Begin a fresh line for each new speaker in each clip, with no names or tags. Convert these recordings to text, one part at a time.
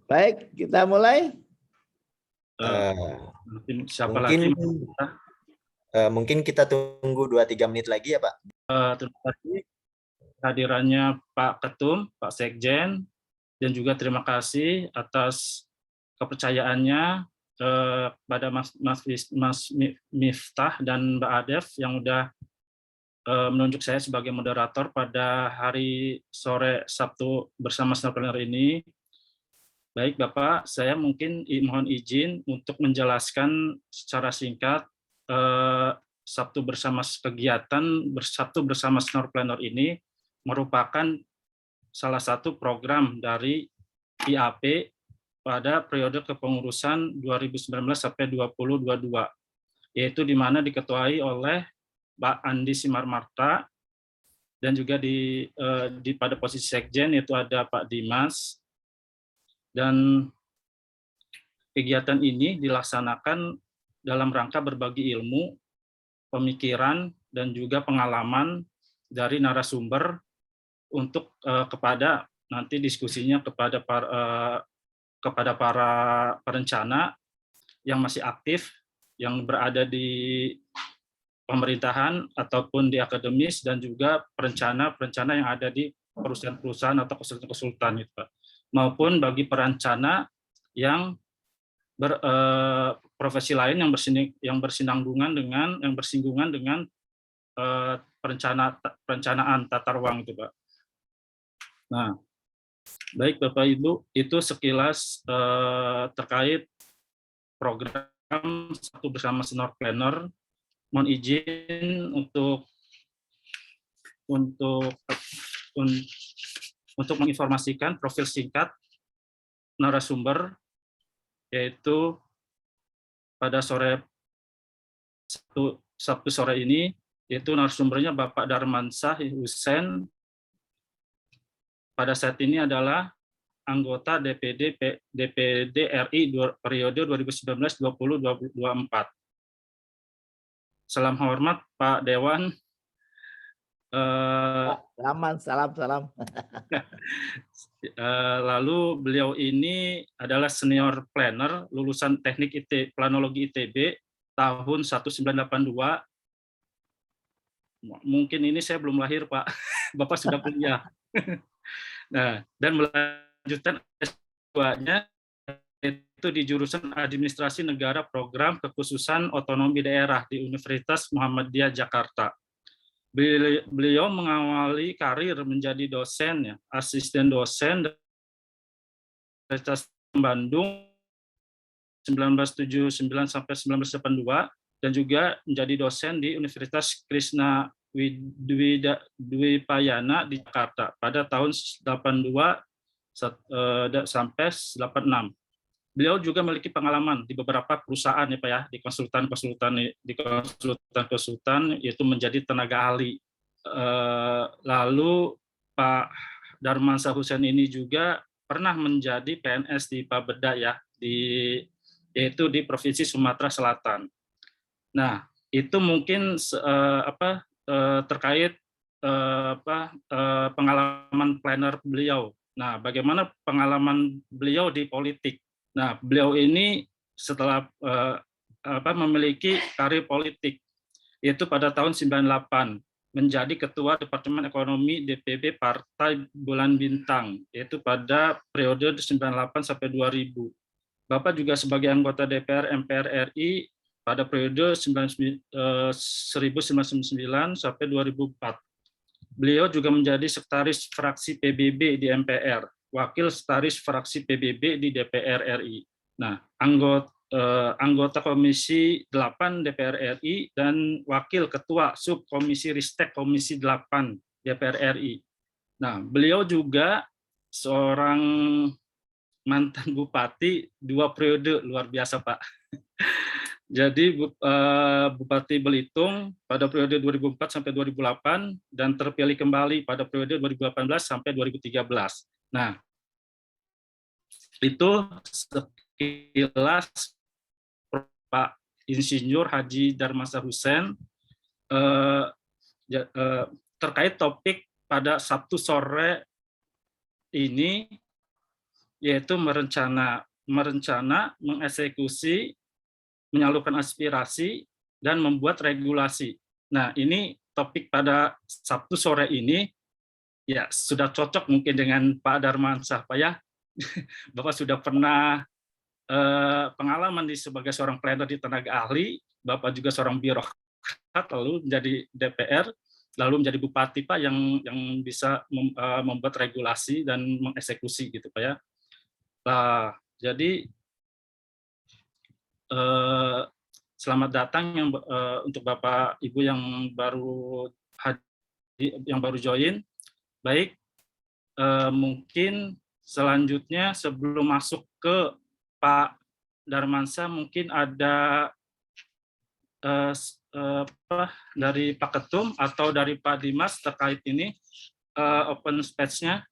Baik, kita mulai.
Siapa lagi?
Mungkin kita tunggu 2-3 menit lagi ya Pak.
Terima kasih kehadirannya Pak Ketum, Pak Sekjen, dan juga terima kasih atas kepercayaannya kepada Mas Miftah dan Mbak Adef yang udah menunjuk saya sebagai moderator pada hari sore Sabtu bersama Snapreneur ini. Baik Bapak, saya mungkin mohon izin untuk menjelaskan secara singkat Sabtu bersama kegiatan Sabtu bersama Snapreneur ini merupakan salah satu program dari IAP pada periode kepengurusan 2019 sampai 2022, yaitu di mana diketuai oleh Pak Andi Simarmarta dan juga pada posisi sekjen yaitu ada Pak Dimas. Dan kegiatan ini dilaksanakan dalam rangka berbagi ilmu, pemikiran, dan juga pengalaman dari narasumber untuk kepada nanti diskusinya kepada para perencana yang masih aktif, yang berada di pemerintahan ataupun di akademis, dan juga perencana yang ada di perusahaan-perusahaan atau konsultan-konsultan itu, Pak. Maupun bagi perencana yang profesi lain yang bersinggungan dengan perencanaan tata ruang itu, Pak. Nah, baik Bapak Ibu, itu sekilas terkait program Sabtu bersama Snapreneur. Mohon izin untuk menginformasikan profil singkat narasumber, yaitu pada Sabtu sore ini, yaitu narasumbernya Bapak Darmansyah Hussein. Pada saat ini adalah anggota DPD RI periode 2019-2024. Salam hormat Pak Dewan.
Salam.
Lalu beliau ini adalah senior planner lulusan Teknik Planologi ITB tahun 1982. Mungkin ini saya belum lahir, Pak. Bapak sudah kuliah. Nah, dan melanjutkan S2-nya itu di jurusan Administrasi Negara Program Kekhususan Otonomi Daerah di Universitas Muhammadiyah Jakarta. Beliau mengawali karir menjadi dosen, asisten dosen dari Universitas Bandung 1979 sampai 1982, dan juga menjadi dosen di Universitas Krishna Dwipayana di Jakarta pada tahun 82 sampai 86. Beliau juga memiliki pengalaman di beberapa perusahaan ya Pak ya, di konsultan yaitu menjadi tenaga ahli. Lalu Pak Darmansyah Hussein ini juga pernah menjadi PNS di Bapeda ya, yaitu di Provinsi Sumatera Selatan. Nah, itu mungkin terkait pengalaman planner beliau. Nah, bagaimana pengalaman beliau di politik? Nah, beliau ini setelah memiliki karir politik, yaitu pada tahun 98 menjadi Ketua Departemen Ekonomi DPB Partai Bulan Bintang, yaitu pada periode 98 sampai 2000. Bapak juga sebagai anggota DPR MPR RI pada periode 1999 sampai 2004. Beliau juga menjadi sekretaris fraksi PBB di MPR, wakil sekretaris fraksi PBB di DPR RI. Nah, anggota Komisi 8 DPR RI dan wakil ketua subkomisi Ristek Komisi 8 DPR RI. Nah, beliau juga seorang mantan bupati 2 periode, luar biasa Pak. Jadi Bupati Belitung pada periode 2004 sampai 2008 dan terpilih kembali pada periode 2018 sampai 2013. Nah, itu sekilas Pak Insinyur Haji Darmansyah Hussein terkait topik pada Sabtu sore ini, yaitu merencana, mengeksekusi, menyalurkan aspirasi, dan membuat regulasi. Nah, ini topik pada Sabtu sore ini ya sudah cocok mungkin dengan Pak Darmansyah, Pak ya. Bapak sudah pernah pengalaman sebagai seorang planner di tenaga ahli, Bapak juga seorang birokrat, lalu menjadi DPR, lalu menjadi bupati, Pak, yang bisa membuat regulasi dan mengeksekusi gitu, Pak ya. Nah, jadi selamat datang untuk Bapak Ibu yang baru join. Baik, mungkin selanjutnya sebelum masuk ke Pak Darmansyah, mungkin ada dari Pak Ketum atau dari Pak Dimas terkait ini open space-nya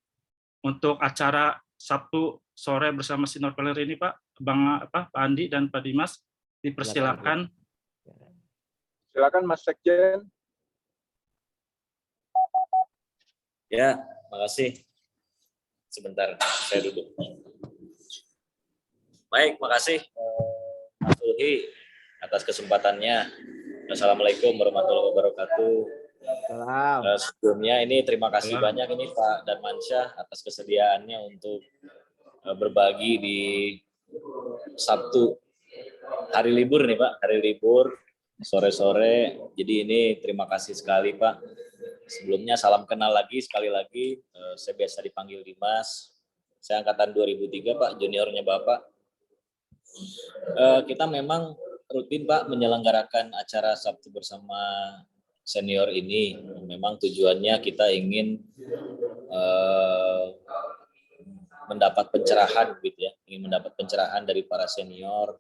untuk acara Sabtu sore bersama Senior Planner ini, Pak. Pak Andi dan Pak Dimas, dipersilakan.
Silakan Mas Sekjen.
Ya, makasih. Sebentar, saya duduk. Baik, makasih Mas Ulhi atas kesempatannya. Assalamualaikum warahmatullahi wabarakatuh.
Salam.
Sebelumnya ini terima kasih banyak ini Pak Darmansyah atas kesediaannya untuk berbagi di Sabtu hari libur nih Pak, hari libur sore-sore. Jadi ini terima kasih sekali Pak. Sebelumnya salam kenal lagi sekali lagi. Saya biasa dipanggil Dimas. Saya angkatan 2003 Pak, juniornya Bapak. Kita memang rutin Pak menyelenggarakan acara Sabtu bersama senior ini. Memang tujuannya kita ingin mendapat pencerahan gitu ya, ingin mendapat pencerahan dari para senior,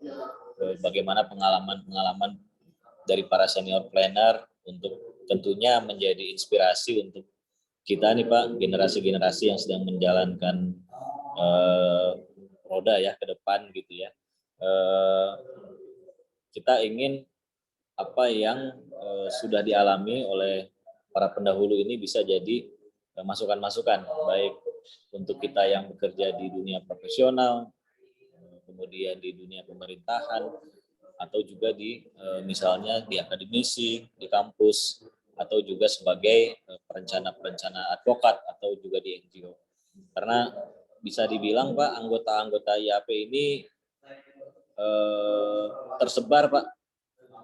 bagaimana pengalaman-pengalaman dari para senior planner untuk tentunya menjadi inspirasi untuk kita nih Pak, generasi-generasi yang sedang menjalankan roda ya ke depan gitu ya. Kita ingin apa yang sudah dialami oleh para pendahulu ini bisa jadi masukan-masukan, baik untuk kita yang bekerja di dunia profesional, kemudian di dunia pemerintahan, atau juga di misalnya di akademisi, di kampus, atau juga sebagai perencana-perencana advokat, atau juga di NGO. Karena bisa dibilang Pak, anggota-anggota IAP ini tersebar Pak.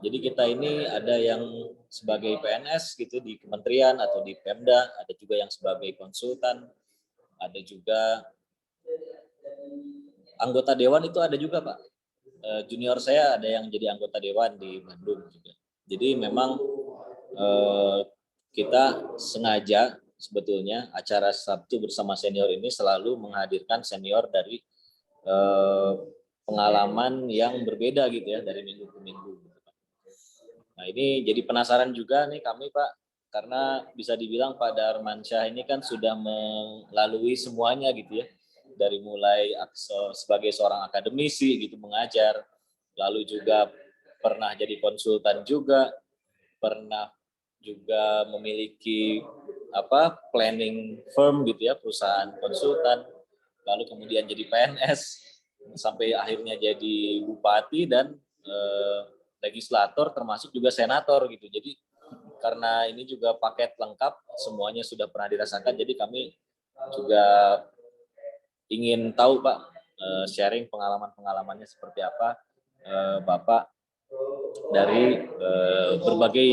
Jadi kita ini ada yang sebagai PNS gitu di kementerian atau di Pemda, ada juga yang sebagai konsultan, ada juga anggota dewan itu ada juga Pak. Junior saya ada yang jadi anggota dewan di Bandung juga. Jadi memang kita sengaja sebetulnya acara Sabtu bersama senior ini selalu menghadirkan senior dari pengalaman yang berbeda gitu ya, dari minggu ke minggu. Nah ini jadi penasaran juga nih kami Pak, karena bisa dibilang Pak Darmansyah ini kan sudah melalui semuanya gitu ya, dari mulai sebagai seorang akademisi gitu mengajar, lalu juga pernah jadi konsultan juga, pernah juga memiliki planning firm gitu ya, perusahaan konsultan, lalu kemudian jadi PNS sampai akhirnya jadi bupati dan legislator termasuk juga senator gitu. Jadi karena ini juga paket lengkap, semuanya sudah pernah dirasakan, jadi kami juga ingin tahu Pak, sharing pengalaman-pengalamannya seperti apa Bapak dari berbagai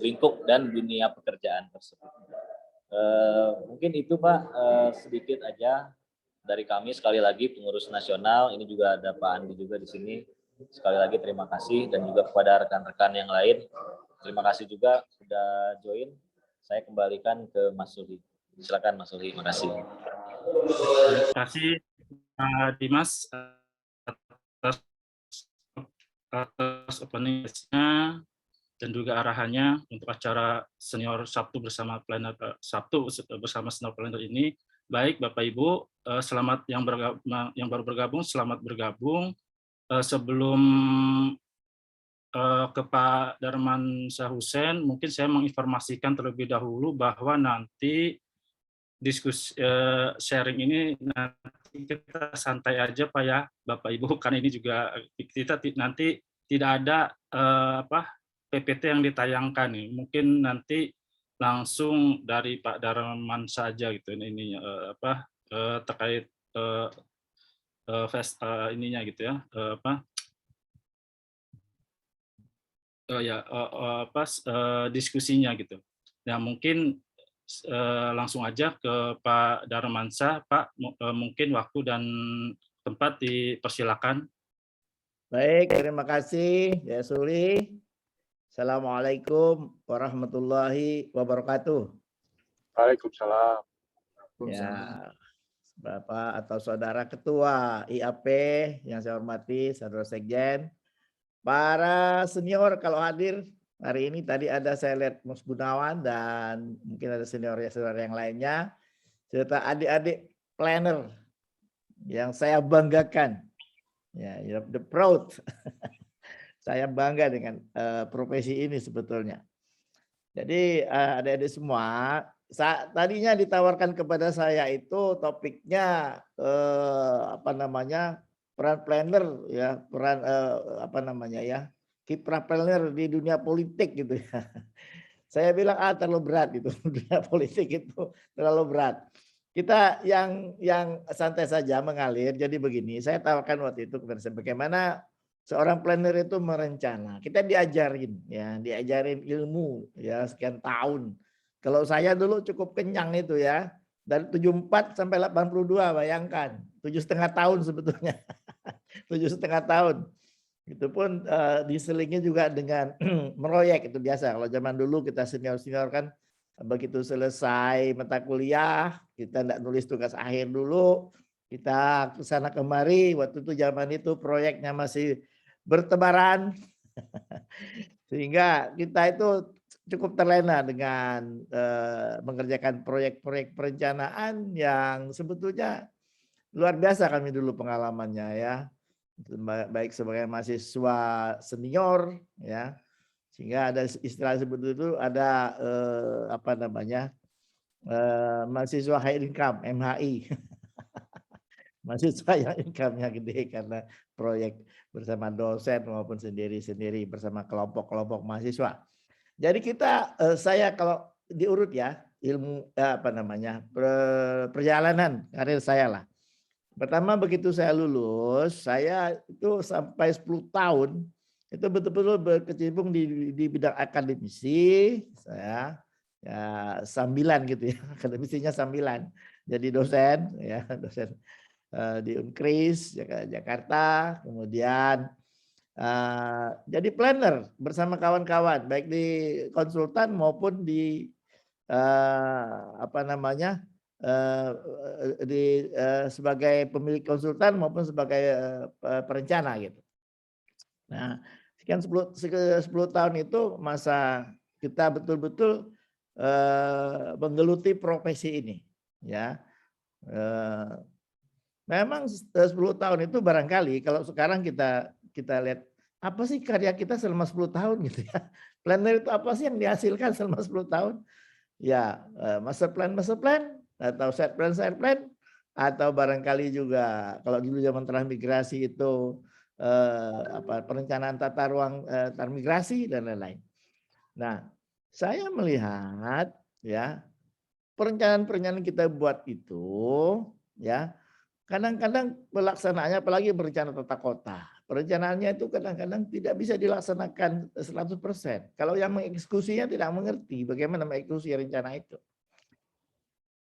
lingkup dan dunia pekerjaan tersebut. Mungkin itu Pak, sedikit aja dari kami. Sekali lagi pengurus nasional, ini juga ada Pak Andi juga di sini. Sekali lagi terima kasih, dan juga kepada rekan-rekan yang lain. Terima kasih juga sudah join. Saya kembalikan ke Mas Sulhi. Silakan Mas Sulhi, makasih.
Terima kasih Pak Dimas atas opening-nya dan juga arahannya untuk acara senior Sabtu bersama planner senior planner ini. Baik Bapak Ibu, selamat yang baru bergabung, selamat bergabung. Sebelum ke Pak Darmansyah Hussein, mungkin saya menginformasikan terlebih dahulu bahwa nanti diskusi sharing ini nanti kita santai aja Pak ya, Bapak Ibu, karena ini juga kita nanti tidak ada PPT yang ditayangkan nih. Mungkin nanti langsung dari Pak Darman saja gitu ini terkait ininya gitu ya, diskusinya gitu. Nah, mungkin langsung aja ke Pak Darmansyah. Pak, mungkin waktu dan tempat dipersilakan.
Baik, terima kasih ya Suli. Assalamualaikum warahmatullahi wabarakatuh.
Waalaikumsalam.
Ya, Bapak atau Saudara Ketua IAP yang saya hormati, Saudara Sekjen, para senior kalau hadir hari ini, tadi ada saya lihat Mas Gunawan dan mungkin ada senior yang lainnya, serta adik-adik planner yang saya banggakan. Ya, the proud. Saya bangga dengan profesi ini sebetulnya. Jadi adik-adik semua, tadinya ditawarkan kepada saya itu topiknya peran planner ya, peran kiprah planner di dunia politik gitu ya. Saya bilang terlalu berat itu, dunia politik itu terlalu berat. Kita yang santai saja mengalir. Jadi begini, saya tawarkan waktu itu kepada saya bagaimana seorang planner itu merencana. Kita diajarin ilmu ya sekian tahun. Kalau saya dulu cukup kenyang itu ya, dari 74 sampai 82, bayangkan 7,5 tahun sebetulnya. 7,5 tahun. Itu pun diselingi juga dengan meroyek, itu biasa. Kalau zaman dulu kita senior-senior kan begitu selesai mata kuliah, kita tidak nulis tugas akhir dulu, kita kesana kemari. Waktu itu zaman itu proyeknya masih bertebaran, sehingga kita itu cukup terlena dengan mengerjakan proyek-proyek perencanaan yang sebetulnya luar biasa kami dulu pengalamannya ya, baik sebagai mahasiswa senior ya. Sehingga ada istilah sebut itu ada mahasiswa high income, MHI. Mahasiswa yang income-nya gede karena proyek bersama dosen maupun sendiri-sendiri bersama kelompok-kelompok mahasiswa. Jadi saya kalau diurut ya ilmu perjalanan karir saya lah. Pertama begitu saya lulus, saya itu sampai 10 tahun itu betul-betul berkecimpung di bidang akademisi. Saya ya sambilan gitu ya, akademisinya sambilan. Jadi dosen ya, dosen di Unkris Jakarta, kemudian jadi planner bersama kawan-kawan baik di konsultan maupun di sebagai pemilik konsultan maupun sebagai perencana gitu. Nah, sekian 10 tahun itu masa kita betul-betul menggeluti profesi ini ya. Memang 10 tahun itu barangkali kalau sekarang kita lihat apa sih karya kita selama 10 tahun gitu ya. Planner itu apa sih yang dihasilkan selama 10 tahun? Ya, master plan atau set plan atau barangkali juga kalau dulu zaman transmigrasi itu perencanaan tata ruang transmigrasi dan lain-lain. Nah, saya melihat ya perencanaan kita buat itu ya kadang-kadang pelaksanaannya, apalagi berencana tata kota, perencanaannya itu kadang-kadang tidak bisa dilaksanakan 100%. Kalau yang mengeksekusinya tidak mengerti bagaimana mengeksekusi rencana itu.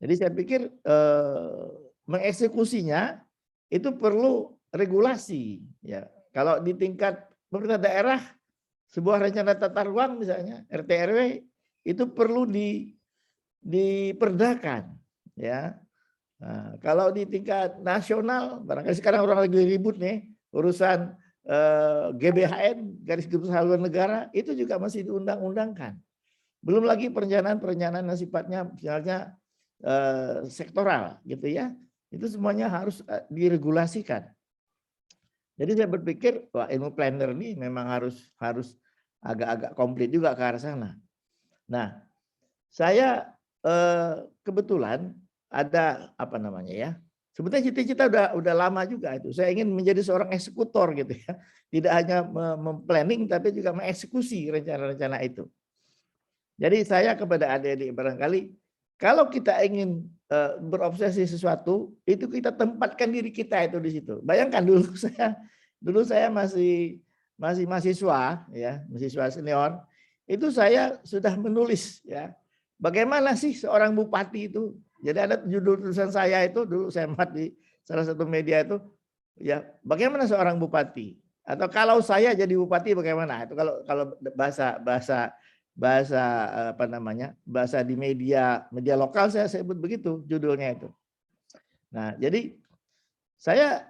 Jadi saya pikir mengeksekusinya itu perlu regulasi. Ya, kalau di tingkat pemerintah daerah, sebuah rencana tata ruang misalnya RT RW itu perlu diperdakan. Ya. Nah, kalau di tingkat nasional, barangkali sekarang orang lagi ribut nih urusan GBHN, garis besar haluan negara, itu juga masih diundang-undangkan. Belum lagi perencanaan-perencanaan yang sifatnya misalnya sektoral, gitu ya. Itu semuanya harus diregulasikan. Jadi saya berpikir, wah ilmu planner ini memang harus agak-agak komplit juga ke arah sana. Nah, saya kebetulan ada apa namanya ya? Sebetulnya cita-cita udah lama juga itu. Saya ingin menjadi seorang eksekutor gitu ya. Tidak hanya memplanning tapi juga mengeksekusi rencana-rencana itu. Jadi saya kepada adik-adik barangkali kalau kita ingin berobsesi sesuatu, itu kita tempatkan diri kita itu di situ. Bayangkan dulu saya masih mahasiswa ya, mahasiswa senior, itu saya sudah menulis ya. Bagaimana sih seorang bupati itu? Jadi ada judul tulisan saya itu dulu saya muat di salah satu media itu ya, bagaimana seorang bupati? Atau kalau saya jadi bupati bagaimana? Itu kalau bahasa apa namanya? Bahasa di media lokal saya sebut begitu judulnya itu. Nah, jadi saya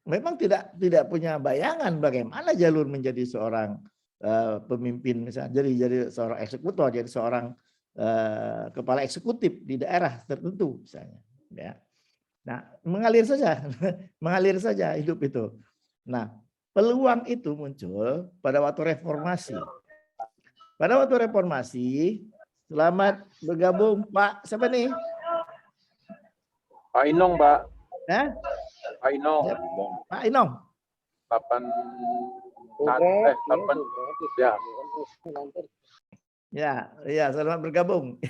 memang tidak punya bayangan bagaimana jalur menjadi seorang pemimpin misalnya, jadi seorang eksekutor, jadi seorang kepala eksekutif di daerah tertentu misalnya. Ya. Nah, mengalir saja hidup itu. Nah, peluang itu muncul pada waktu reformasi. Pada waktu reformasi, selamat bergabung Pak, siapa nih?
Pak Inong, Pak. Pak Inong.
Pak Inong.
8 ya.
Ya, selamat bergabung.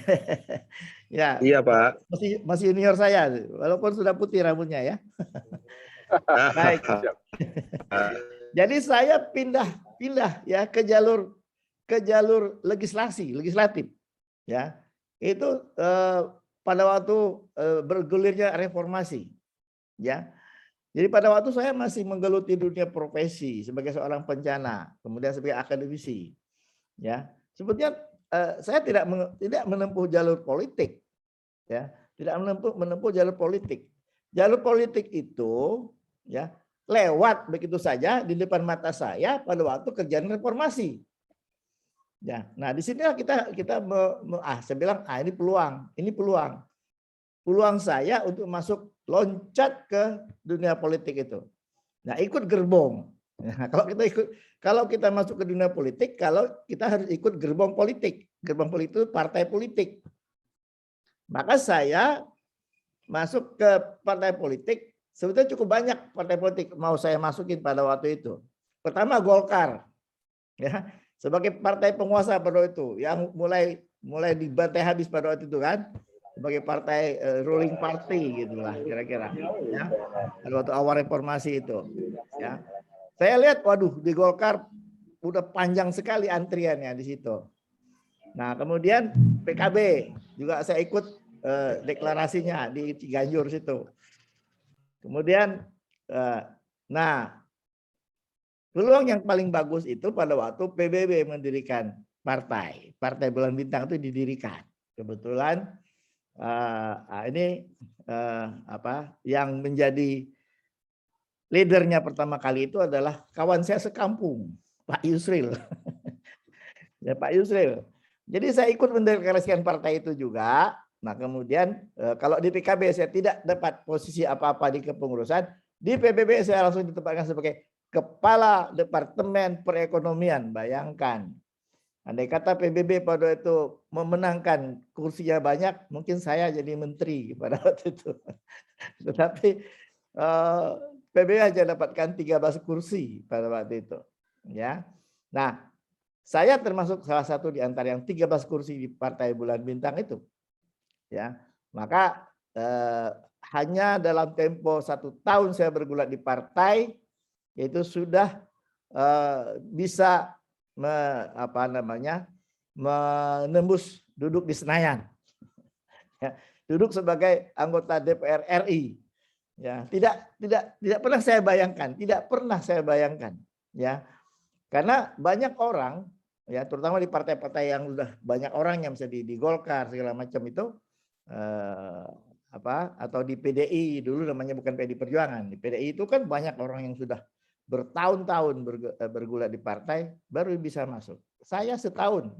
Ya.
Iya, Pak.
Masih junior saya, walaupun sudah putih rambutnya ya. Baik. Jadi saya pindah ya ke jalur legislatif ya. Itu pada waktu bergulirnya reformasi ya. Jadi pada waktu saya masih menggeluti dunia profesi sebagai seorang perencana, kemudian sebagai akademisi ya. Sebetulnya saya tidak menempuh jalur politik ya, tidak menempuh jalur politik. Jalur politik itu ya lewat begitu saja di depan mata saya pada waktu kerjaan reformasi. Ya, nah di sinilah kita saya bilang ini peluang saya untuk masuk loncat ke dunia politik itu. Nah, ikut gerbong. Nah, kalau kita masuk ke dunia politik, kalau kita harus ikut gerbong politik. Gerbong politik itu partai politik. Maka saya masuk ke partai politik, sebetulnya cukup banyak partai politik mau saya masukin pada waktu itu. Pertama Golkar. Ya, sebagai partai penguasa pada waktu itu yang mulai dibantai habis pada waktu itu kan. Sebagai partai ruling party gitulah kira-kira ya. Pada waktu awal reformasi itu ya. Saya lihat waduh di Golkar udah panjang sekali antriannya di situ. Nah, kemudian PKB juga saya ikut deklarasinya di Ciganjur situ. Kemudian nah, peluang yang paling bagus itu pada waktu PBB mendirikan partai Bulan Bintang itu didirikan. Kebetulan ini yang menjadi leadernya pertama kali itu adalah kawan saya sekampung, Pak Yusril. Ya, Pak Yusril. Jadi saya ikut mendeklarasikan partai itu juga. Nah, kemudian kalau di PKB saya tidak dapat posisi apa-apa di kepengurusan, di PBB saya langsung ditempatkan sebagai Kepala Departemen Perekonomian. Bayangkan. Andai kata PBB pada itu memenangkan kursinya banyak, mungkin saya jadi menteri pada waktu itu. Tetapi PBB aja dapatkan 13 kursi pada waktu itu. Ya, nah saya termasuk salah satu di antara yang 13 kursi di Partai Bulan Bintang itu. Ya, maka hanya dalam tempo 1 tahun saya bergulat di partai, itu sudah bisa menembus duduk di Senayan, ya, duduk sebagai anggota DPR RI, ya tidak pernah saya bayangkan, ya karena banyak orang, ya terutama di partai-partai yang sudah banyak orang yang bisa di Golkar segala macam itu, atau di PDI dulu namanya bukan PDI Perjuangan, di PDI itu kan banyak orang yang sudah bertahun-tahun bergulat di partai baru bisa masuk. Saya setahun,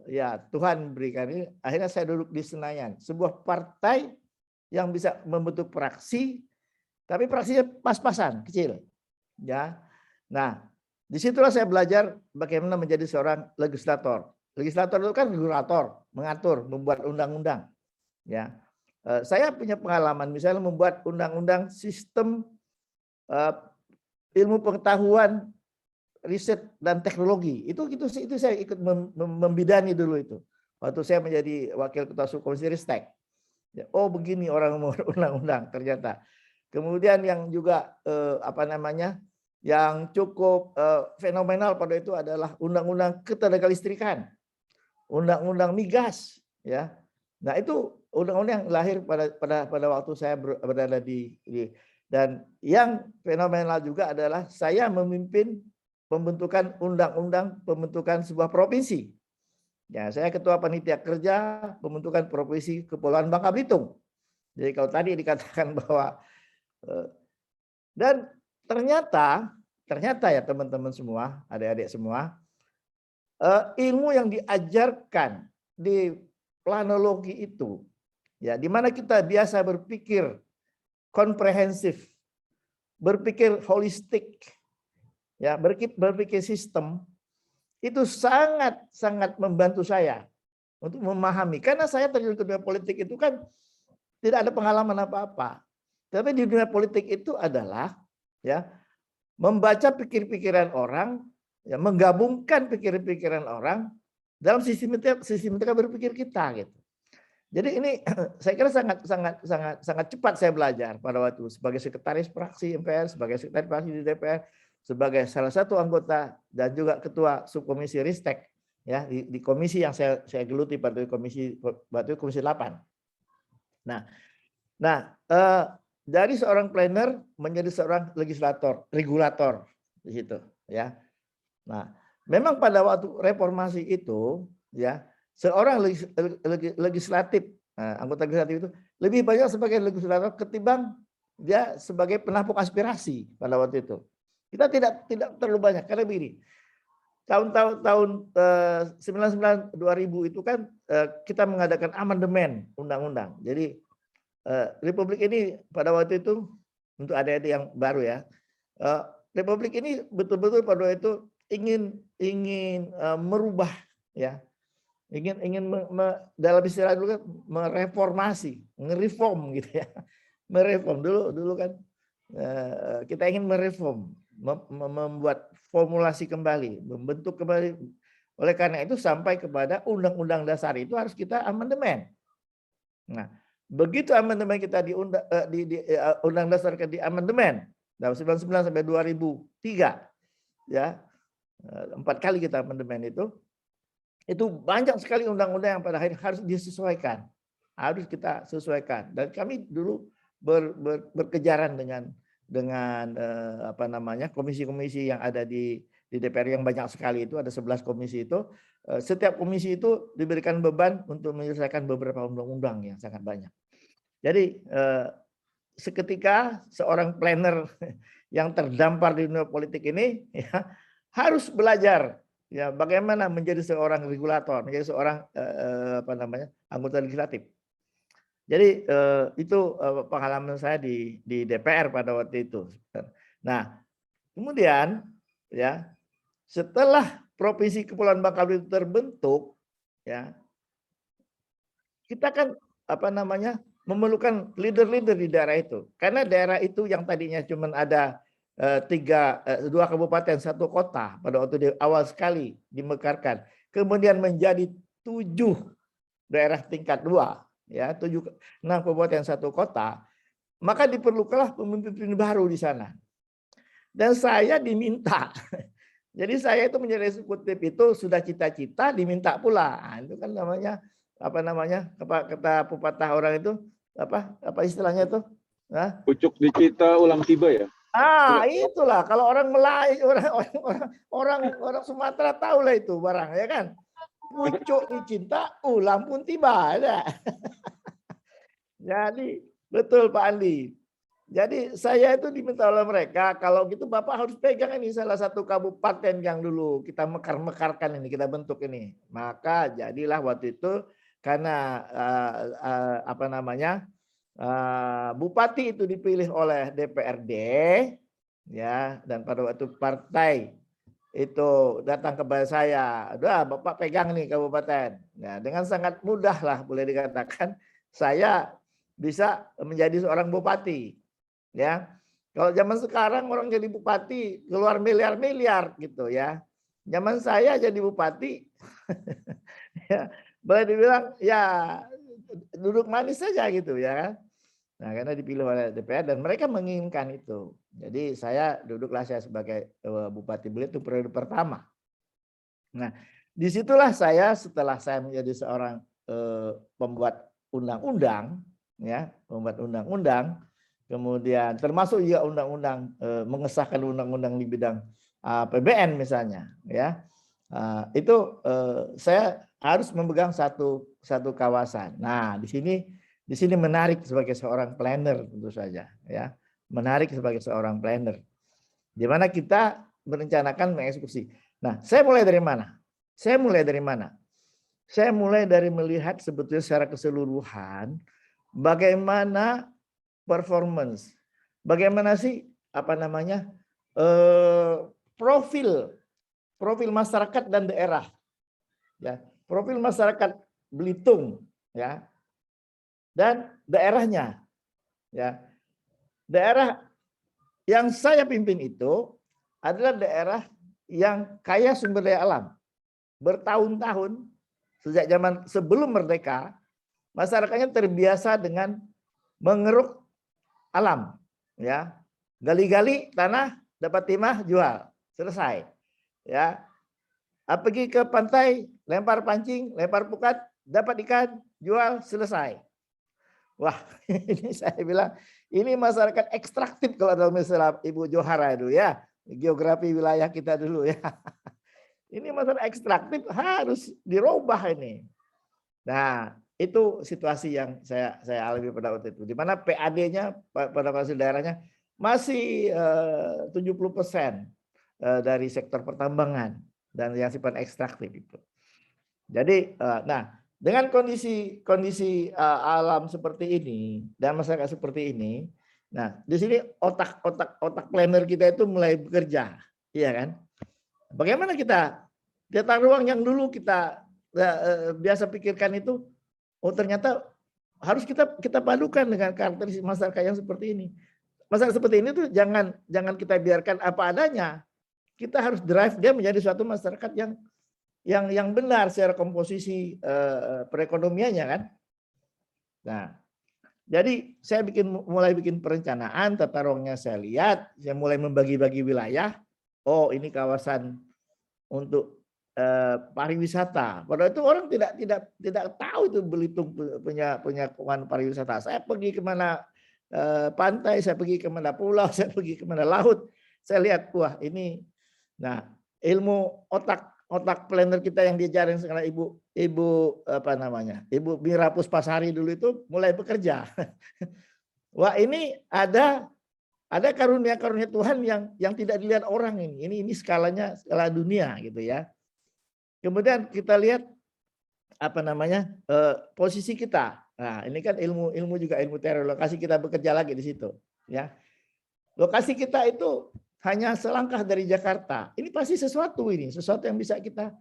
ya Tuhan berikan ini, akhirnya saya duduk di Senayan, sebuah partai yang bisa membentuk fraksi, tapi fraksinya pas-pasan, kecil, ya. Nah, disitulah saya belajar bagaimana menjadi seorang legislator. Legislator itu kan regulator, mengatur, membuat undang-undang. Ya, saya punya pengalaman misalnya membuat undang-undang sistem ilmu pengetahuan, riset dan teknologi. Itu saya ikut membidani dulu itu. Waktu saya menjadi wakil ketua subkomisi Ristek. Ya, oh begini orang membuat undang-undang ternyata. Kemudian yang juga yang cukup fenomenal pada itu adalah undang-undang ketenagalistrikan, undang-undang migas, ya. Nah itu undang-undang yang lahir pada waktu saya berada dan yang fenomenal juga adalah saya memimpin pembentukan undang-undang pembentukan sebuah provinsi. Ya, saya ketua panitia kerja pembentukan provinsi Kepulauan Bangka Belitung. Jadi kalau tadi dikatakan bahwa dan ternyata ya teman-teman semua, adik-adik semua, ilmu yang diajarkan di planologi itu, ya, di mana kita biasa berpikir komprehensif, berpikir holistik, ya, berpikir sistem, itu sangat membantu saya untuk memahami. Karena saya terjun ke dunia politik itu kan tidak ada pengalaman apa-apa. Tapi di dunia politik itu adalah ya membaca pikir-pikiran orang, ya, menggabungkan pikir-pikiran orang dalam sistematika berpikir kita gitu. Jadi ini saya kira sangat cepat saya belajar pada waktu sebagai sekretaris fraksi MPR, sebagai sekretaris fraksi di DPR, sebagai salah satu anggota dan juga ketua subkomisi Ristek ya di komisi yang saya geluti pada komisi 8. Nah, dari seorang planner menjadi seorang legislator, regulator di situ ya. Nah, memang pada waktu reformasi itu ya seorang legislatif, anggota legislatif itu lebih banyak sebagai legislator ketimbang dia sebagai penampung aspirasi pada waktu itu. Kita tidak terlalu banyak karena begini. Tahun 99 2000 itu kan kita mengadakan amandemen undang-undang. Jadi Republik ini pada waktu itu untuk adik-adik yang baru ya, Republik ini betul-betul pada waktu itu ingin merubah ya, ingin dalam istilah dulu kan mereformasi, ngereform gitu ya, mereform dulu kan kita ingin mereform, membuat formulasi kembali, membentuk kembali. Oleh karena itu sampai kepada undang-undang dasar itu harus kita amandemen. Nah, begitu amandemen kita di undang dasar di amandemen dari 99 sampai 2003 ya 4 kali kita amandemen itu banyak sekali undang-undang yang pada akhirnya harus disesuaikan, harus kita sesuaikan. Dan kami dulu berkejaran dengan komisi-komisi yang ada di DPR yang banyak sekali itu, ada 11 komisi itu. Setiap komisi itu diberikan beban untuk menyelesaikan beberapa undang-undang yang sangat banyak. Jadi seketika seorang planner yang terdampar di dunia politik ini ya, harus belajar ya bagaimana menjadi seorang regulator, menjadi seorang anggota legislatif. Jadi itu pengalaman saya di DPR pada waktu itu. Nah, kemudian ya setelah Provinsi Kepulauan Bangka Belitung terbentuk, ya kita kan memerlukan leader-leader di daerah itu. Karena daerah itu yang tadinya cuma ada 2 kabupaten 1 kota pada waktu di awal sekali dimekarkan, kemudian menjadi 7 daerah tingkat 2. Ya, 6 kabupaten 1 kota, maka diperlukanlah pemimpin baru di sana. Dan saya diminta. Jadi saya itu menjadi eksekutif itu sudah cita-cita diminta pula. Nah, itu kan namanya kata pepatah orang itu apa istilahnya itu? Nah,
pucuk dicita ulang tiba ya.
Itulah kalau orang Melayu, orang Sumatera tahu lah itu barang ya kan. Pucuk dicinta, ulang pun tiba. Ya. Jadi betul Pak Andi. Jadi saya itu diminta oleh mereka, kalau gitu Bapak harus pegang ini salah satu kabupaten yang dulu kita mekar-mekarkan ini, kita bentuk ini. Maka jadilah waktu itu karena bupati itu dipilih oleh DPRD, ya, dan pada waktu partai itu datang kepada saya, udah Bapak pegang nih kabupaten. Nah, dengan sangat mudah lah boleh dikatakan saya bisa menjadi seorang bupati. Ya, kalau zaman sekarang orang jadi bupati keluar miliar-miliar gitu ya. Zaman saya jadi bupati, ya, boleh dibilang ya duduk manis saja gitu ya kan. Nah, karena dipilih oleh DPR dan mereka menginginkan itu. Jadi saya duduklah saya sebagai Bupati Belitung periode pertama. Nah, disitulah saya setelah saya menjadi seorang pembuat undang-undang, ya, pembuat undang-undang, kemudian termasuk juga undang-undang mengesahkan undang-undang di bidang APBN misalnya, ya, itu saya harus memegang satu kawasan. Nah, di sini menarik sebagai seorang planner tentu saja, ya, menarik sebagai seorang planner, di mana kita merencanakan mengeksekusi. Nah, saya mulai dari mana? Saya mulai dari melihat sebetulnya secara keseluruhan bagaimana performance, bagaimana sih profil masyarakat dan daerah, ya, profil masyarakat Belitung, ya, dan daerahnya, ya, daerah yang saya pimpin itu adalah daerah yang kaya sumber daya alam. Bertahun-tahun sejak zaman sebelum merdeka, masyarakatnya terbiasa dengan mengeruk alam, ya, gali-gali tanah, dapat timah, jual, selesai, ya. Pergi ke pantai, lempar pancing, lempar pukat, dapat ikan, jual, selesai. Wah, ini saya bilang ini masyarakat ekstraktif kalau dalam istilah Ibu Johara itu ya, geografi wilayah kita dulu ya. Ini masyarakat ekstraktif harus dirubah ini. Nah, itu situasi yang saya alami pada waktu itu, di mana PAD-nya pada kondisi daerahnya masih 70% dari sektor pertambangan dan yang sifat ekstraktif itu. Jadi, nah, dengan kondisi alam seperti ini dan masyarakat seperti ini, nah di sini otak planner kita itu mulai bekerja, iya kan? Bagaimana kita tata ruang yang dulu kita biasa pikirkan itu, oh ternyata harus kita padukan dengan karakteristik masyarakat yang seperti ini. Masyarakat seperti ini tuh jangan kita biarkan apa adanya. Kita harus drive dia menjadi suatu masyarakat yang benar secara komposisi perekonomiannya kan. Nah, jadi saya mulai bikin perencanaan tata ruangnya, saya lihat, saya mulai membagi-bagi wilayah. Oh, ini kawasan untuk pariwisata. Padahal itu orang tidak tahu itu Belitung punya pariwisata. Saya pergi kemana pantai, saya pergi kemana pulau, saya pergi kemana laut. Saya lihat, wah ini, nah ilmu otak planner kita yang diajarin sekarang Ibu Mira Puspasari dulu itu mulai bekerja. Wah ini ada karunia-karunia Tuhan yang tidak dilihat orang ini. Ini skala dunia gitu ya. Kemudian kita lihat posisi kita. Nah, ini kan ilmu juga ilmu teori lokasi, kita bekerja lagi di situ, ya. Lokasi kita itu hanya selangkah dari Jakarta. Ini pasti sesuatu yang bisa kita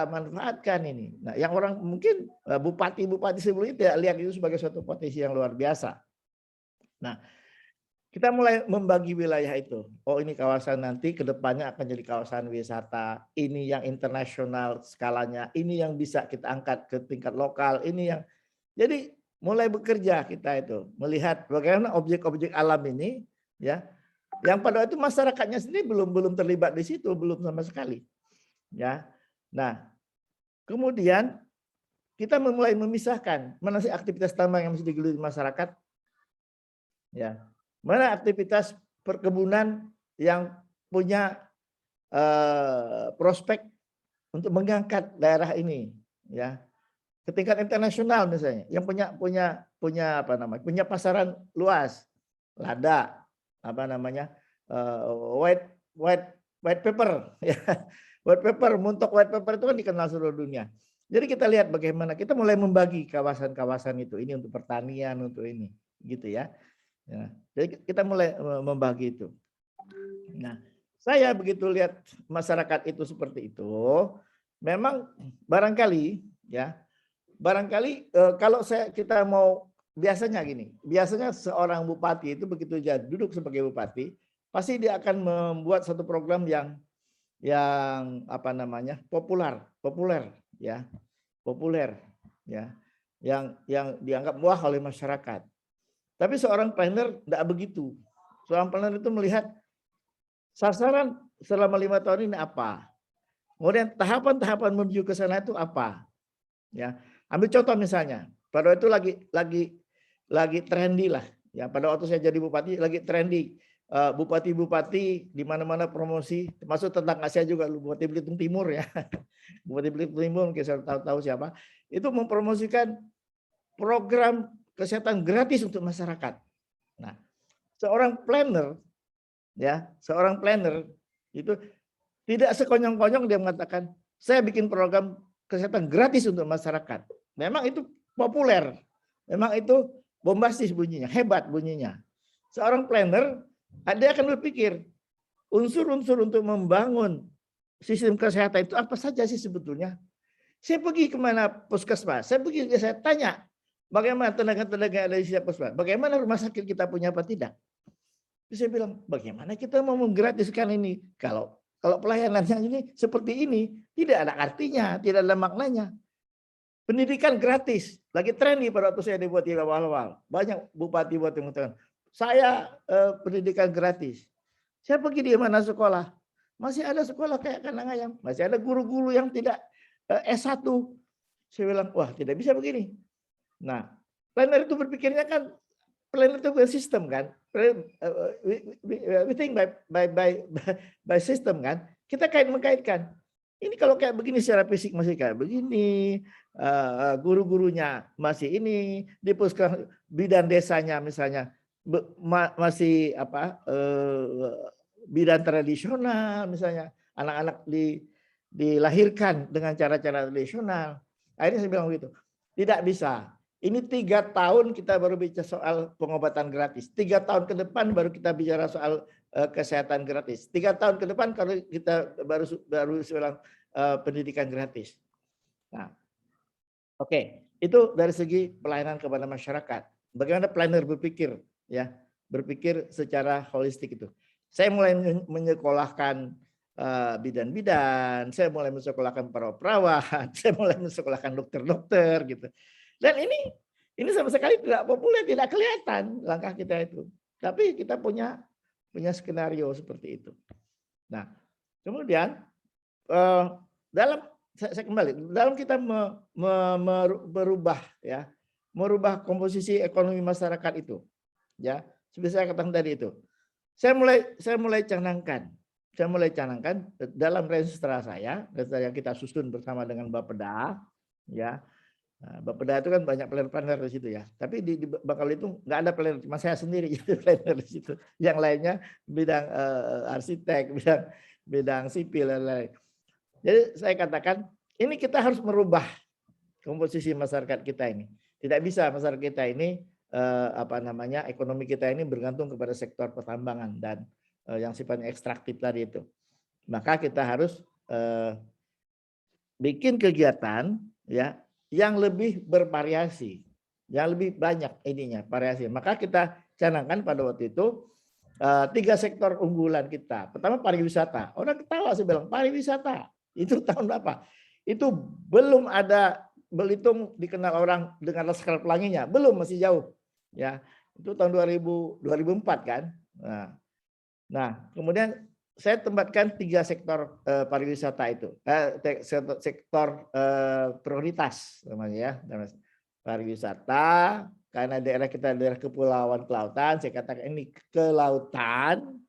manfaatkan ini. Nah, yang orang mungkin bupati sebelumnya tidak lihat itu sebagai suatu potensi yang luar biasa. Nah, kita mulai membagi wilayah itu. Oh, ini kawasan nanti ke depannya akan jadi kawasan wisata. Ini yang internasional skalanya. Ini yang bisa kita angkat ke tingkat lokal. Ini yang, jadi mulai bekerja kita itu melihat bagaimana objek-objek alam ini, ya, yang pada waktu masyarakatnya sendiri belum terlibat di situ, belum sama sekali, ya. Nah, kemudian kita mulai memisahkan mana sih aktivitas tambang yang mesti digeluti masyarakat, ya. Mana aktivitas perkebunan yang punya prospek untuk mengangkat daerah ini, ya, ke tingkat internasional misalnya, yang punya pasaran luas, lada, white paper, ya, white paper, muntok white paper itu kan dikenal seluruh dunia. Jadi kita lihat bagaimana kita mulai membagi kawasan-kawasan itu, ini untuk pertanian, untuk ini, gitu ya. Ya, jadi kita mulai membagi itu. Nah, saya begitu lihat masyarakat itu seperti itu, memang barangkali ya, barangkali kalau kita mau biasanya gini, biasanya seorang bupati itu begitu dia duduk sebagai bupati, pasti dia akan membuat satu program yang apa namanya populer ya, populer ya, yang dianggap wah oleh masyarakat. Tapi seorang planner tidak begitu. Seorang planner itu melihat sasaran selama 5 tahun ini apa, kemudian tahapan-tahapan menuju ke sana itu apa. Ya, ambil contoh misalnya, pada waktu itu lagi trendy lah. Ya, pada waktu saya jadi bupati lagi trendy. Bupati-bupati di mana-mana promosi, termasuk tentang Asia juga, Bupati Belitung Timur ya. Bupati Belitung Timur, mungkin saya tahu siapa, itu mempromosikan program kesehatan gratis untuk masyarakat. Nah, seorang planner itu tidak sekonyong-konyong dia mengatakan, saya bikin program kesehatan gratis untuk masyarakat. Memang itu populer, memang itu bombastis bunyinya, hebat bunyinya. Seorang planner, dia akan berpikir, unsur-unsur untuk membangun sistem kesehatan itu apa saja sih sebetulnya? Saya pergi kemana puskesmas, saya tanya, bagaimana tenaga-tenaga ada di puskesmas, bagaimana rumah sakit kita punya apa tidak? Terus saya bilang, bagaimana kita mau menggratiskan ini? Kalau pelayanannya ini seperti ini, tidak ada artinya, tidak ada maknanya. Pendidikan gratis, lagi trendy pada waktu saya dibuat di awal-awal. Banyak bupati-bupati mengatakan, saya pendidikan gratis. Saya pergi di mana sekolah, masih ada sekolah kayak kandang ayam, masih ada guru-guru yang tidak S1. Saya bilang, wah tidak bisa begini. Nah, planner itu berpikirnya kan, planner itu bersistem kan. We think by system kan. Kita mengkaitkan. Ini kalau kayak begini secara fisik masih kayak begini, guru-gurunya masih ini, di puskesmas bidan desanya misalnya masih apa bidan tradisional misalnya, anak-anak dilahirkan dengan cara-cara tradisional. Akhirnya saya bilang begitu, tidak bisa. Ini 3 tahun kita baru bicara soal pengobatan gratis. 3 tahun ke depan baru kita bicara soal kesehatan gratis. 3 tahun ke depan kalau kita baru bilang pendidikan gratis. Nah, oke, itu dari segi pelayanan kepada masyarakat. Bagaimana planner berpikir, ya, berpikir secara holistik itu. Saya mulai menyekolahkan bidan-bidan, saya mulai mensekolahkan para perawat, saya mulai mensekolahkan dokter-dokter gitu. Dan ini sama sekali tidak populer, tidak kelihatan langkah kita itu. Tapi kita punya skenario seperti itu. Nah, kemudian saya kembali dalam kita merubah komposisi ekonomi masyarakat itu, ya, seperti saya katakan tadi itu. Saya mulai canangkan dalam rencana saya, yang kita susun bersama dengan Bapeda, ya. Nah, Bapeda itu kan banyak planner di situ ya. Tapi di Bangkalan itu nggak ada planner, cuma saya sendiri jadi planner di situ. Yang lainnya bidang arsitek, bidang sipil dan lain. Jadi saya katakan ini kita harus merubah komposisi masyarakat kita ini. Tidak bisa masyarakat kita ini ekonomi kita ini bergantung kepada sektor pertambangan dan yang sifatnya ekstraktif tadi itu. Maka kita harus bikin kegiatan ya yang lebih bervariasi, yang lebih banyak ininya variasi. Maka kita canangkan pada waktu itu 3 sektor unggulan kita. Pertama pariwisata. Orang ketawa sih bilang pariwisata. Itu tahun berapa? Itu belum ada Belitung dikenal orang dengan Laskar Pelanginya, belum, masih jauh. Ya, itu tahun 2004 kan. Nah, kemudian saya tempatkan 3 sektor pariwisata itu, sektor prioritas namanya ya, pariwisata, karena daerah kita daerah kepulauan kelautan, saya katakan ini kelautan,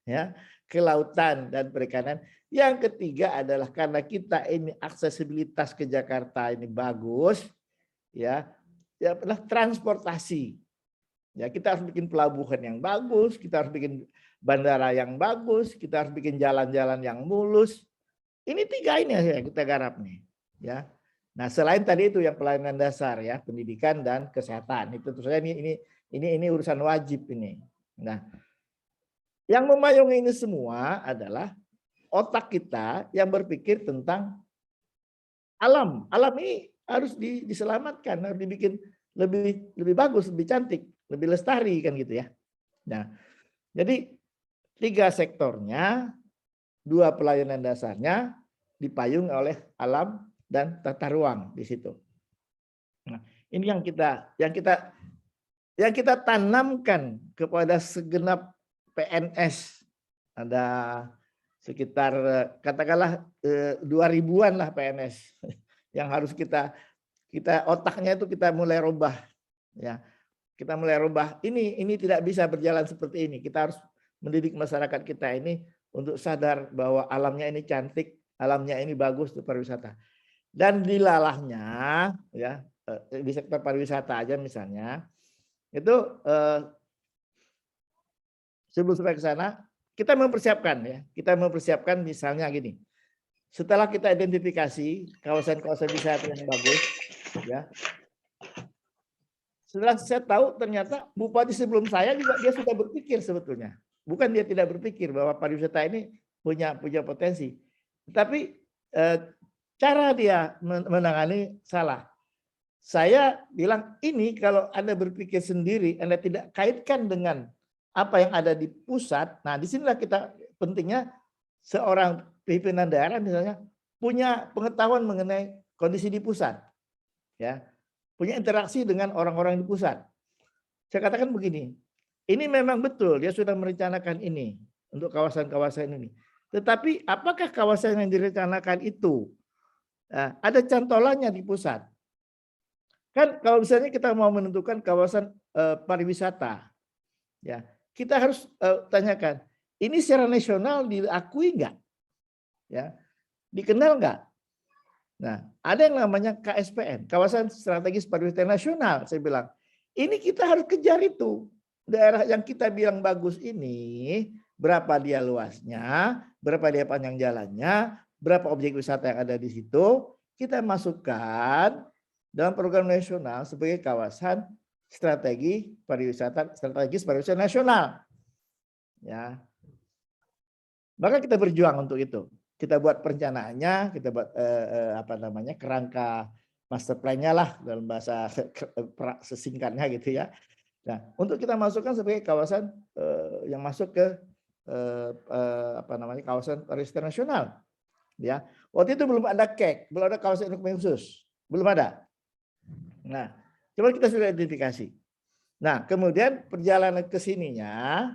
ya, kelautan dan perikanan. Yang ketiga adalah karena kita ini aksesibilitas ke Jakarta ini bagus, ya, adalah transportasi. Ya, kita harus bikin pelabuhan yang bagus, kita harus bikin bandara yang bagus, kita harus bikin jalan-jalan yang mulus. Ini 3 ini ya kita garap nih, ya. Nah, selain tadi itu yang pelayanan dasar ya, pendidikan dan kesehatan. Itu terus ini urusan wajib ini. Nah, Yang memayungi ini semua adalah otak kita yang berpikir tentang alam. Alam ini harus diselamatkan, harus dibikin lebih bagus, lebih cantik, lebih lestari kan gitu ya. Nah, jadi 3 sektornya, 2 pelayanan dasarnya dipayung oleh alam dan tata ruang di situ. Nah, ini yang kita tanamkan kepada segenap PNS. Ada sekitar katakanlah 2000-an lah PNS yang harus kita otaknya itu kita mulai rubah ya. Kita mulai rubah. Ini tidak bisa berjalan seperti ini. Kita harus mendidik masyarakat kita ini untuk sadar bahwa alamnya ini cantik, alamnya ini bagus untuk pariwisata. Dan dilalahnya ya di sektor pariwisata aja misalnya itu sebelum sampai ke sana kita mempersiapkan ya. Kita mempersiapkan misalnya gini. Setelah kita identifikasi kawasan-kawasan wisata yang bagus ya. Setelah saya tahu ternyata bupati sebelum saya juga dia sudah berpikir sebetulnya. Bukan dia tidak berpikir bahwa pariwisata ini punya potensi. Tapi cara dia menangani salah. Saya bilang ini kalau Anda berpikir sendiri, Anda tidak kaitkan dengan apa yang ada di pusat. Nah, disinilah kita pentingnya seorang pimpinan daerah misalnya punya pengetahuan mengenai kondisi di pusat. Ya. Punya interaksi dengan orang-orang di pusat. Saya katakan begini, ini memang betul dia sudah merencanakan ini untuk kawasan-kawasan ini. Tetapi apakah kawasan yang direncanakan itu ada cantolannya di pusat? Kan kalau misalnya kita mau menentukan kawasan pariwisata, ya kita harus tanyakan, ini secara nasional diakui enggak? Ya, dikenal enggak? Nah, ada yang namanya KSPN, Kawasan Strategis Pariwisata Nasional. Saya bilang, ini kita harus kejar itu. Daerah yang kita bilang bagus ini, berapa dia luasnya, berapa dia panjang jalannya, berapa objek wisata yang ada di situ, kita masukkan dalam program nasional sebagai kawasan strategis pariwisata nasional. Ya. Maka kita berjuang untuk itu. Kita buat perencanaannya, kita buat kerangka master plan-nya lah dalam bahasa sesingkatnya gitu ya. Nah, untuk kita masukkan sebagai kawasan yang masuk ke kawasan pariwisata nasional. Ya, waktu itu belum ada KEK, belum ada kawasan ekonomi khusus, belum ada. Nah, coba kita sudah identifikasi. Nah, kemudian perjalanan ke sininya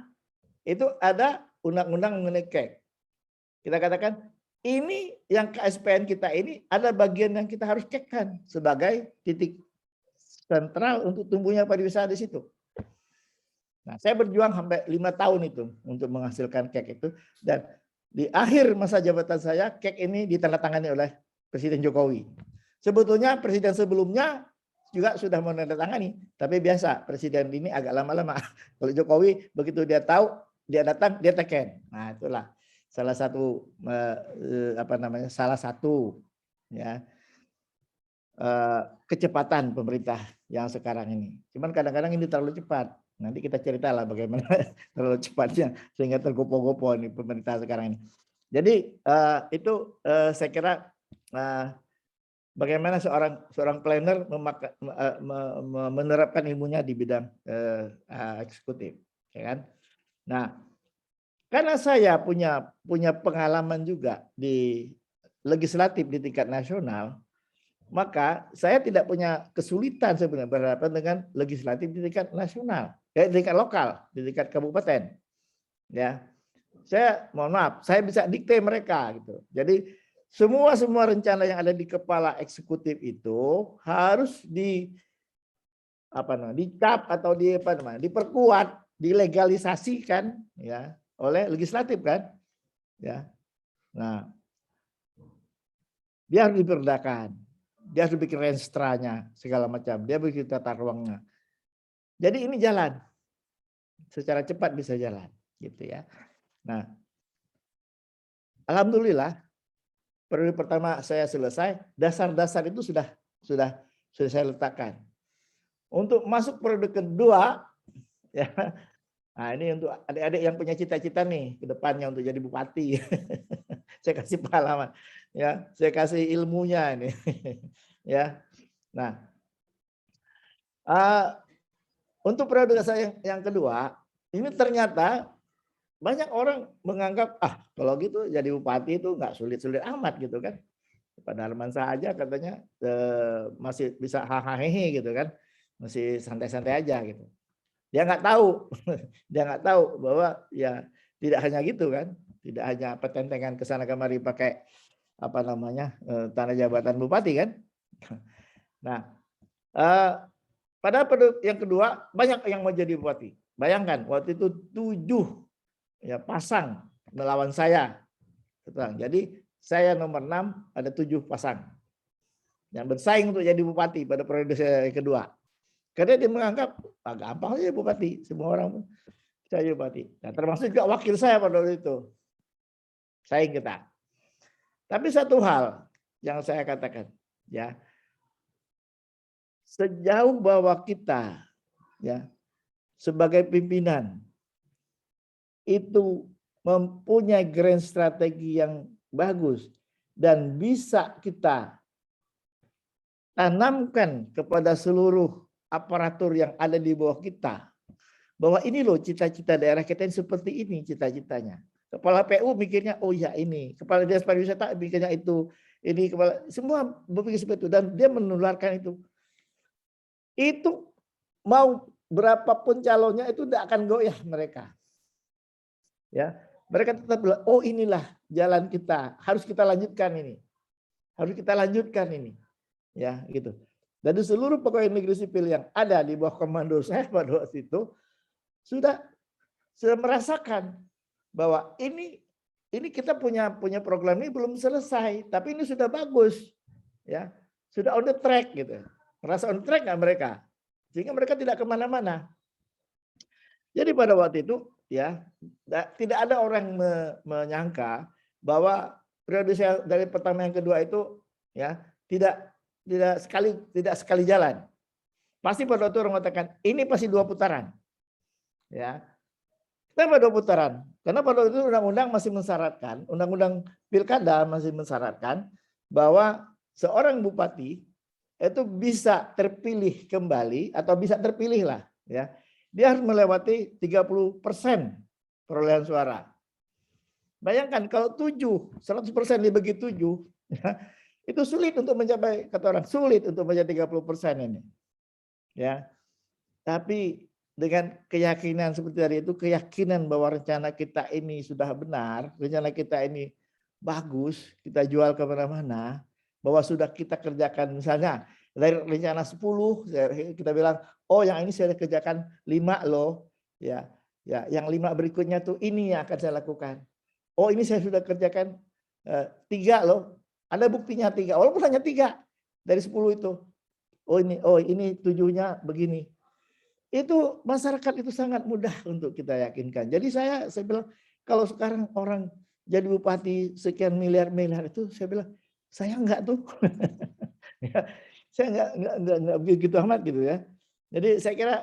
itu ada undang-undang mengenai KEK. Kita katakan ini yang KSPN kita ini ada bagian yang kita harus kekkan sebagai titik sentral untuk tumbuhnya pariwisata di situ. Nah, saya berjuang sampai 5 tahun itu untuk menghasilkan KEK itu, dan di akhir masa jabatan saya KEK ini ditandatangani oleh Presiden Jokowi. Sebetulnya presiden sebelumnya juga sudah menandatangani, tapi biasa presiden ini agak lama-lama. Kalau Jokowi begitu dia tahu, dia datang, dia teken. Nah, itulah salah satu kecepatan pemerintah yang sekarang ini. Cuman kadang-kadang ini terlalu cepat. Nanti kita ceritalah bagaimana terlalu cepatnya sehingga tergopoh-gopoh ini pemerintah sekarang ini. Jadi itu saya kira bagaimana seorang planner menerapkan ilmunya di bidang eksekutif, ya kan? Nah, karena saya punya pengalaman juga di legislatif di tingkat nasional, maka saya tidak punya kesulitan sebenarnya berhadapan dengan legislatif di tingkat nasional, di tingkat lokal, di tingkat kabupaten. Ya, saya mohon maaf, saya bisa dikte mereka gitu. Jadi semua rencana yang ada di kepala eksekutif itu harus dicap atau diperkuat, dilegalisasikan ya oleh legislatif kan, ya. Nah, dia harus diperdakan, dia harus bikin renstranya segala macam, dia bikin tata ruangnya. Jadi ini jalan, secara cepat bisa jalan, gitu ya. Nah, alhamdulillah periode pertama saya selesai, dasar-dasar itu sudah saya letakkan. Untuk masuk periode kedua, ya Nah, ini untuk adik-adik yang punya cita-cita nih ke depannya untuk jadi bupati. Saya kasih pengalaman, ya, saya kasih ilmunya ini, ya. Nah, untuk periode saya yang kedua, ini ternyata banyak orang menganggap kalau gitu jadi bupati itu nggak sulit-sulit amat gitu kan. Pak Darmansyah aja katanya masih bisa hahaha gitu kan, masih santai-santai aja gitu. Dia nggak tahu, dia nggak tahu bahwa ya tidak hanya gitu kan, tidak hanya petentengan kesana kemari pakai apa namanya tanah jabatan bupati kan. Nah, pada periode yang kedua banyak yang mau jadi bupati. Bayangkan waktu itu 7 ya pasang melawan saya. Jadi saya nomor 6, ada 7 pasang yang bersaing untuk jadi bupati pada periode saya yang kedua. Karena dia menganggap gampang aja bupati, semua orang bisa jadi bupati. Nah, termasuk juga wakil saya pada waktu itu. Saing kita. Tapi satu hal yang saya katakan, ya, sejauh bahwa kita, ya, sebagai pimpinan itu mempunyai grand strategi yang bagus dan bisa kita tanamkan kepada seluruh aparatur yang ada di bawah kita, bahwa ini loh cita-cita daerah kita yang seperti ini cita-citanya. Kepala PU mikirnya oh ya ini, kepala dinas pariwisata mikirnya itu, ini kepala semua berpikir seperti itu dan dia menularkan itu. Itu mau berapapun calonnya itu tidak akan goyah mereka. Ya, mereka tetap bilang, oh inilah jalan kita, harus kita lanjutkan ini. Harus kita lanjutkan ini. Ya, gitu. Dan di seluruh pegawai negeri sipil yang ada di bawah komando saya pada waktu itu sudah merasakan bahwa ini kita punya program ini belum selesai, tapi ini sudah bagus. Ya, sudah on the track gitu. Merasa on track nggak mereka? Sehingga mereka tidak kemana-mana. Jadi pada waktu itu ya tidak ada orang menyangka bahwa periode saya dari pertama yang kedua itu ya tidak sekali jalan. Pasti pada waktu itu orang mengatakan ini pasti 2 putaran. Ya. Kenapa 2 putaran? Karena pada waktu itu undang-undang masih mensyaratkan, undang-undang pilkada masih mensyaratkan bahwa seorang bupati itu bisa terpilih kembali atau bisa terpilih lah ya. Dia harus melewati 30% perolehan suara. Bayangkan kalau 100% dibagi 7 ya, itu sulit untuk mencapai, kata orang sulit untuk mencapai 30% ini. Ya. Tapi dengan keyakinan seperti tadi itu, keyakinan bahwa rencana kita ini sudah benar, rencana kita ini bagus, kita jual ke mana-mana, bahwa sudah kita kerjakan misalnya dari rencana 10 kita bilang oh yang ini saya kerjakan 5 loh ya yang 5 berikutnya tuh ini yang akan saya lakukan, oh ini saya sudah kerjakan 3 loh, ada buktinya 3 walaupun hanya 3 dari 10 itu, oh ini 7-nya begini. Itu masyarakat itu sangat mudah untuk kita yakinkan. Jadi saya bilang kalau sekarang orang jadi bupati sekian miliar itu saya bilang saya enggak tuh. Ya, saya enggak begitu amat gitu ya. Jadi saya kira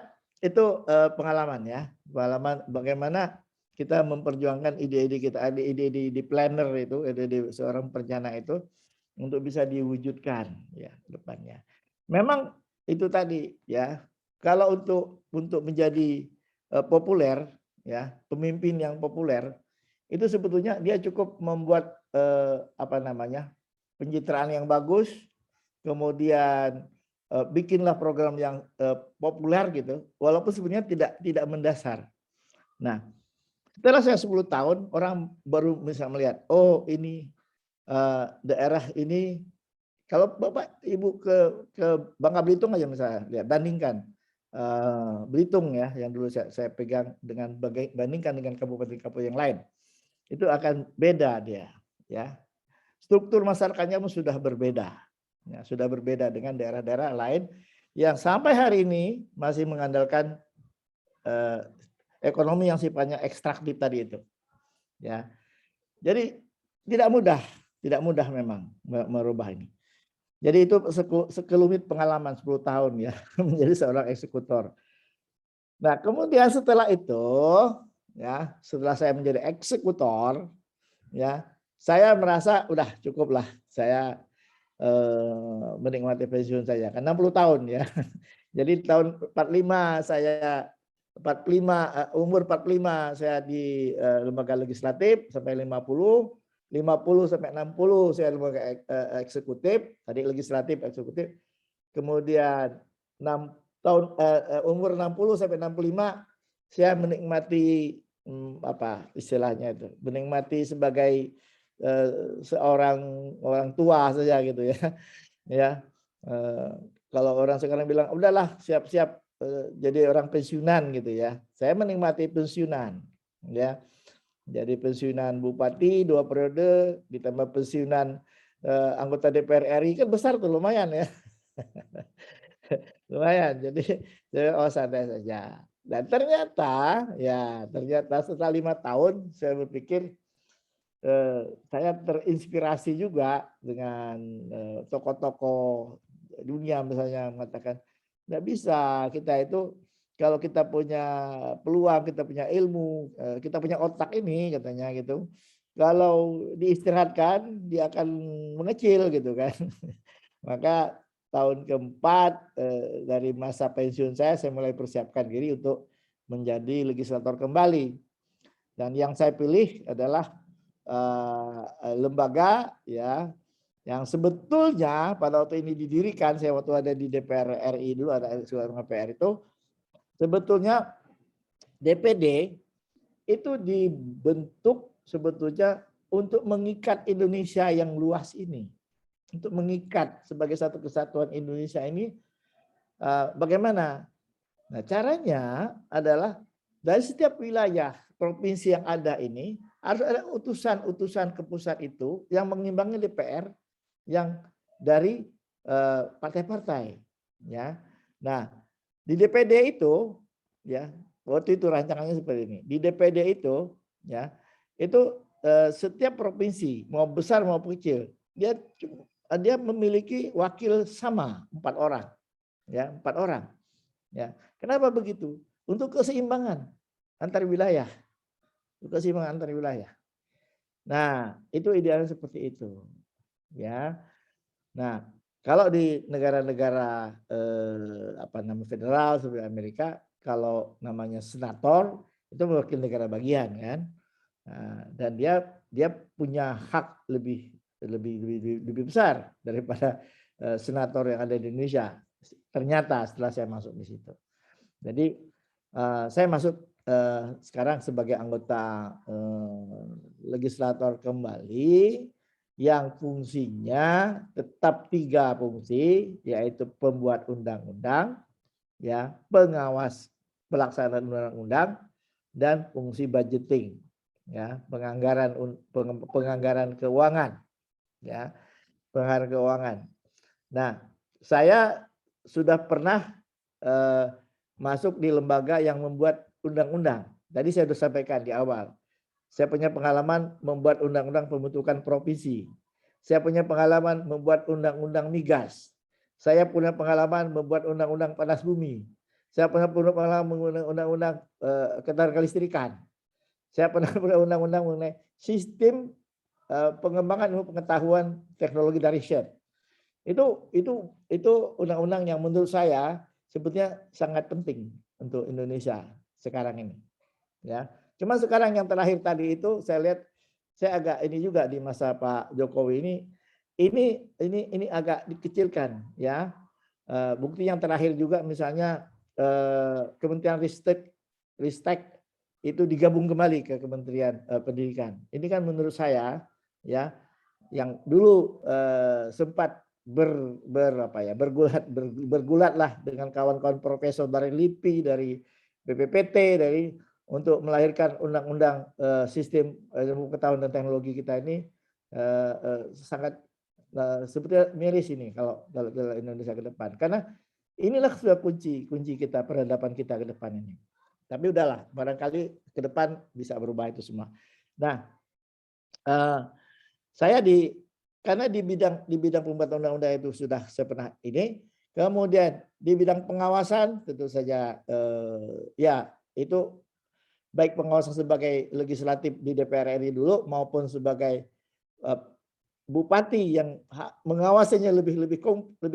itu pengalaman ya. Pengalaman bagaimana kita memperjuangkan ide-ide kita, ide-ide di planner itu, ide-ide seorang perencana itu untuk bisa diwujudkan ya ke depannya. Memang itu tadi ya. Kalau untuk menjadi populer ya, pemimpin yang populer itu sebetulnya dia cukup membuat pencitraan yang bagus, kemudian bikinlah program yang populer gitu, walaupun sebenarnya tidak mendasar. Nah, setelah saya 10 tahun orang baru bisa melihat, oh ini daerah ini, kalau Bapak Ibu ke Bangka Belitung aja misalnya, lihat bandingkan Belitung ya yang dulu saya pegang bandingkan dengan kabupaten-kabupaten yang lain, itu akan beda dia ya. Struktur masyarakatnya pun sudah berbeda. Ya, sudah berbeda dengan daerah-daerah lain yang sampai hari ini masih mengandalkan ekonomi yang sifatnya ekstraktif tadi itu. Ya. Jadi tidak mudah memang merubah ini. Jadi itu sekelumit pengalaman 10 tahun ya menjadi seorang eksekutor. Nah, kemudian setelah itu, ya, setelah saya menjadi eksekutor, ya, saya merasa udah cukup lah. Saya menikmati pensiun saya kan 60 tahun ya. Jadi tahun 45 saya 45 umur 45 saya di lembaga legislatif sampai 50 sampai 60 saya lembaga eksekutif, tadi legislatif eksekutif. Kemudian 6 tahun umur 60 sampai 65 saya menikmati apa istilahnya itu, menikmati sebagai seorang orang tua saja gitu ya. Ya. Kalau orang sekarang bilang udahlah siap-siap jadi orang pensiunan gitu ya. Saya menikmati pensiunan ya. Jadi pensiunan bupati 2 periode ditambah pensiunan anggota DPR RI kan besar tuh lumayan ya. Lumayan. Jadi oh santai saja. Dan ternyata setelah 5 tahun saya berpikir saya terinspirasi juga dengan tokoh-tokoh dunia misalnya mengatakan nggak bisa kita itu kalau kita punya peluang, kita punya ilmu, kita punya otak ini katanya gitu. Kalau diistirahatkan dia akan mengecil gitu kan. Maka tahun keempat dari masa pensiun saya mulai persiapkan diri untuk menjadi legislator kembali. Dan yang saya pilih adalah lembaga ya yang sebetulnya pada waktu ini didirikan, saya waktu ada di DPR RI dulu, ada DPR itu, sebetulnya DPD itu dibentuk sebetulnya untuk mengikat Indonesia yang luas ini, untuk mengikat sebagai satu kesatuan Indonesia ini. Bagaimana? Nah, caranya adalah dari setiap wilayah provinsi yang ada ini harus ada utusan-utusan ke pusat itu yang mengimbangi DPR yang dari partai-partai ya. Nah, di DPD itu ya, waktu itu rancangannya seperti ini. Di DPD itu ya, itu setiap provinsi mau besar mau kecil, dia memiliki wakil sama 4 orang. Ya, 4 orang. Ya. Kenapa begitu? Untuk keseimbangan antar wilayah. Keseimbangan antar wilayah. Nah, itu idealnya seperti itu. Ya. Nah, kalau di negara-negara federal seperti Amerika, kalau namanya senator itu mewakili negara bagian kan. Nah, dan dia punya hak lebih besar daripada senator yang ada di Indonesia. Ternyata setelah saya masuk di situ. Jadi saya masuk sekarang sebagai anggota legislator kembali yang fungsinya tetap 3 fungsi, yaitu pembuat undang-undang, ya, pengawas pelaksanaan undang-undang, dan fungsi budgeting, ya, penganggaran keuangan, ya, penganggaran keuangan. Nah, saya sudah pernah masuk di lembaga yang membuat undang-undang. Tadi saya sudah sampaikan di awal. Saya punya pengalaman membuat undang-undang pembentukan provinsi. Saya punya pengalaman membuat undang-undang migas. Saya punya pengalaman membuat undang-undang panas bumi. Saya pernah pengalaman membuat undang-undang ketenagalistrikan. Saya pernah membuat undang-undang mengenai sistem pengembangan ilmu pengetahuan teknologi dan riset. Itu undang-undang yang menurut saya sebetulnya sangat penting untuk Indonesia sekarang ini. Ya. Cuma sekarang yang terakhir tadi itu saya lihat saya agak ini juga di masa Pak Jokowi ini agak dikecilkan ya. Bukti yang terakhir juga misalnya Kementerian Ristek itu digabung kembali ke Kementerian Pendidikan. Ini kan menurut saya ya yang dulu sempat bergulat lah dengan kawan-kawan profesor dari LIPI, dari BPPT, untuk melahirkan undang-undang sistem ilmu pengetahuan dan teknologi kita ini sangat sebetulnya miris ini kalau Indonesia ke depan, karena inilah sudah kunci kita peradaban kita ke depan ini. Tapi udahlah, barangkali ke depan bisa berubah itu semua. Nah, saya karena di bidang pembuatan undang-undang itu sudah saya pernah ini, Kemudian di bidang pengawasan tentu saja ya itu baik pengawasan sebagai legislatif di DPR RI dulu maupun sebagai bupati yang mengawasinya lebih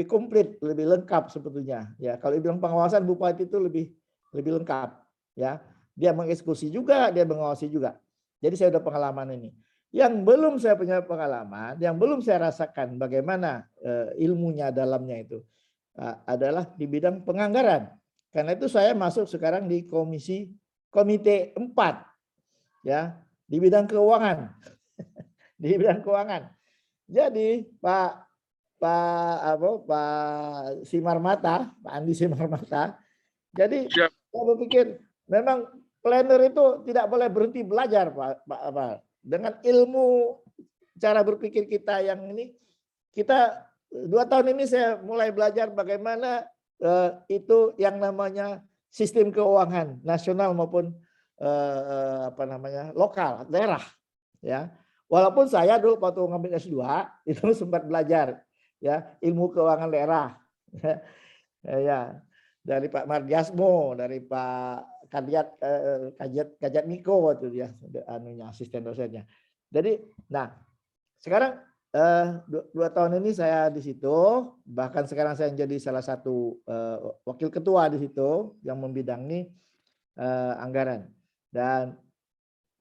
komplit, lebih lengkap sebetulnya. Ya, kalau di bidang pengawasan bupati itu lebih lengkap, ya. Dia mengeksekusi juga, dia mengawasi juga. Jadi saya udah pengalaman ini. Yang belum saya punya pengalaman, yang belum saya rasakan bagaimana ilmunya dalamnya itu adalah di bidang penganggaran. Karena itu saya masuk sekarang di komite 4 ya, di bidang keuangan. Di bidang keuangan. Jadi Pak Simarmata, Pak Andi Simarmata. Jadi saya berpikir memang planner itu tidak boleh berhenti belajar Pak. Dengan ilmu cara berpikir kita yang ini, kita 2 tahun ini saya mulai belajar bagaimana itu yang namanya sistem keuangan nasional maupun lokal, daerah, ya. Walaupun saya dulu waktu ngambil S2 itu sempat belajar ya ilmu keuangan daerah. Ya, dari Pak Mardiasmo, dari Pak Kajat Niko waktu dia asisten dosennya. Jadi, nah sekarang 2 tahun ini saya di situ, bahkan sekarang saya menjadi salah satu wakil ketua di situ yang membidangi anggaran. Dan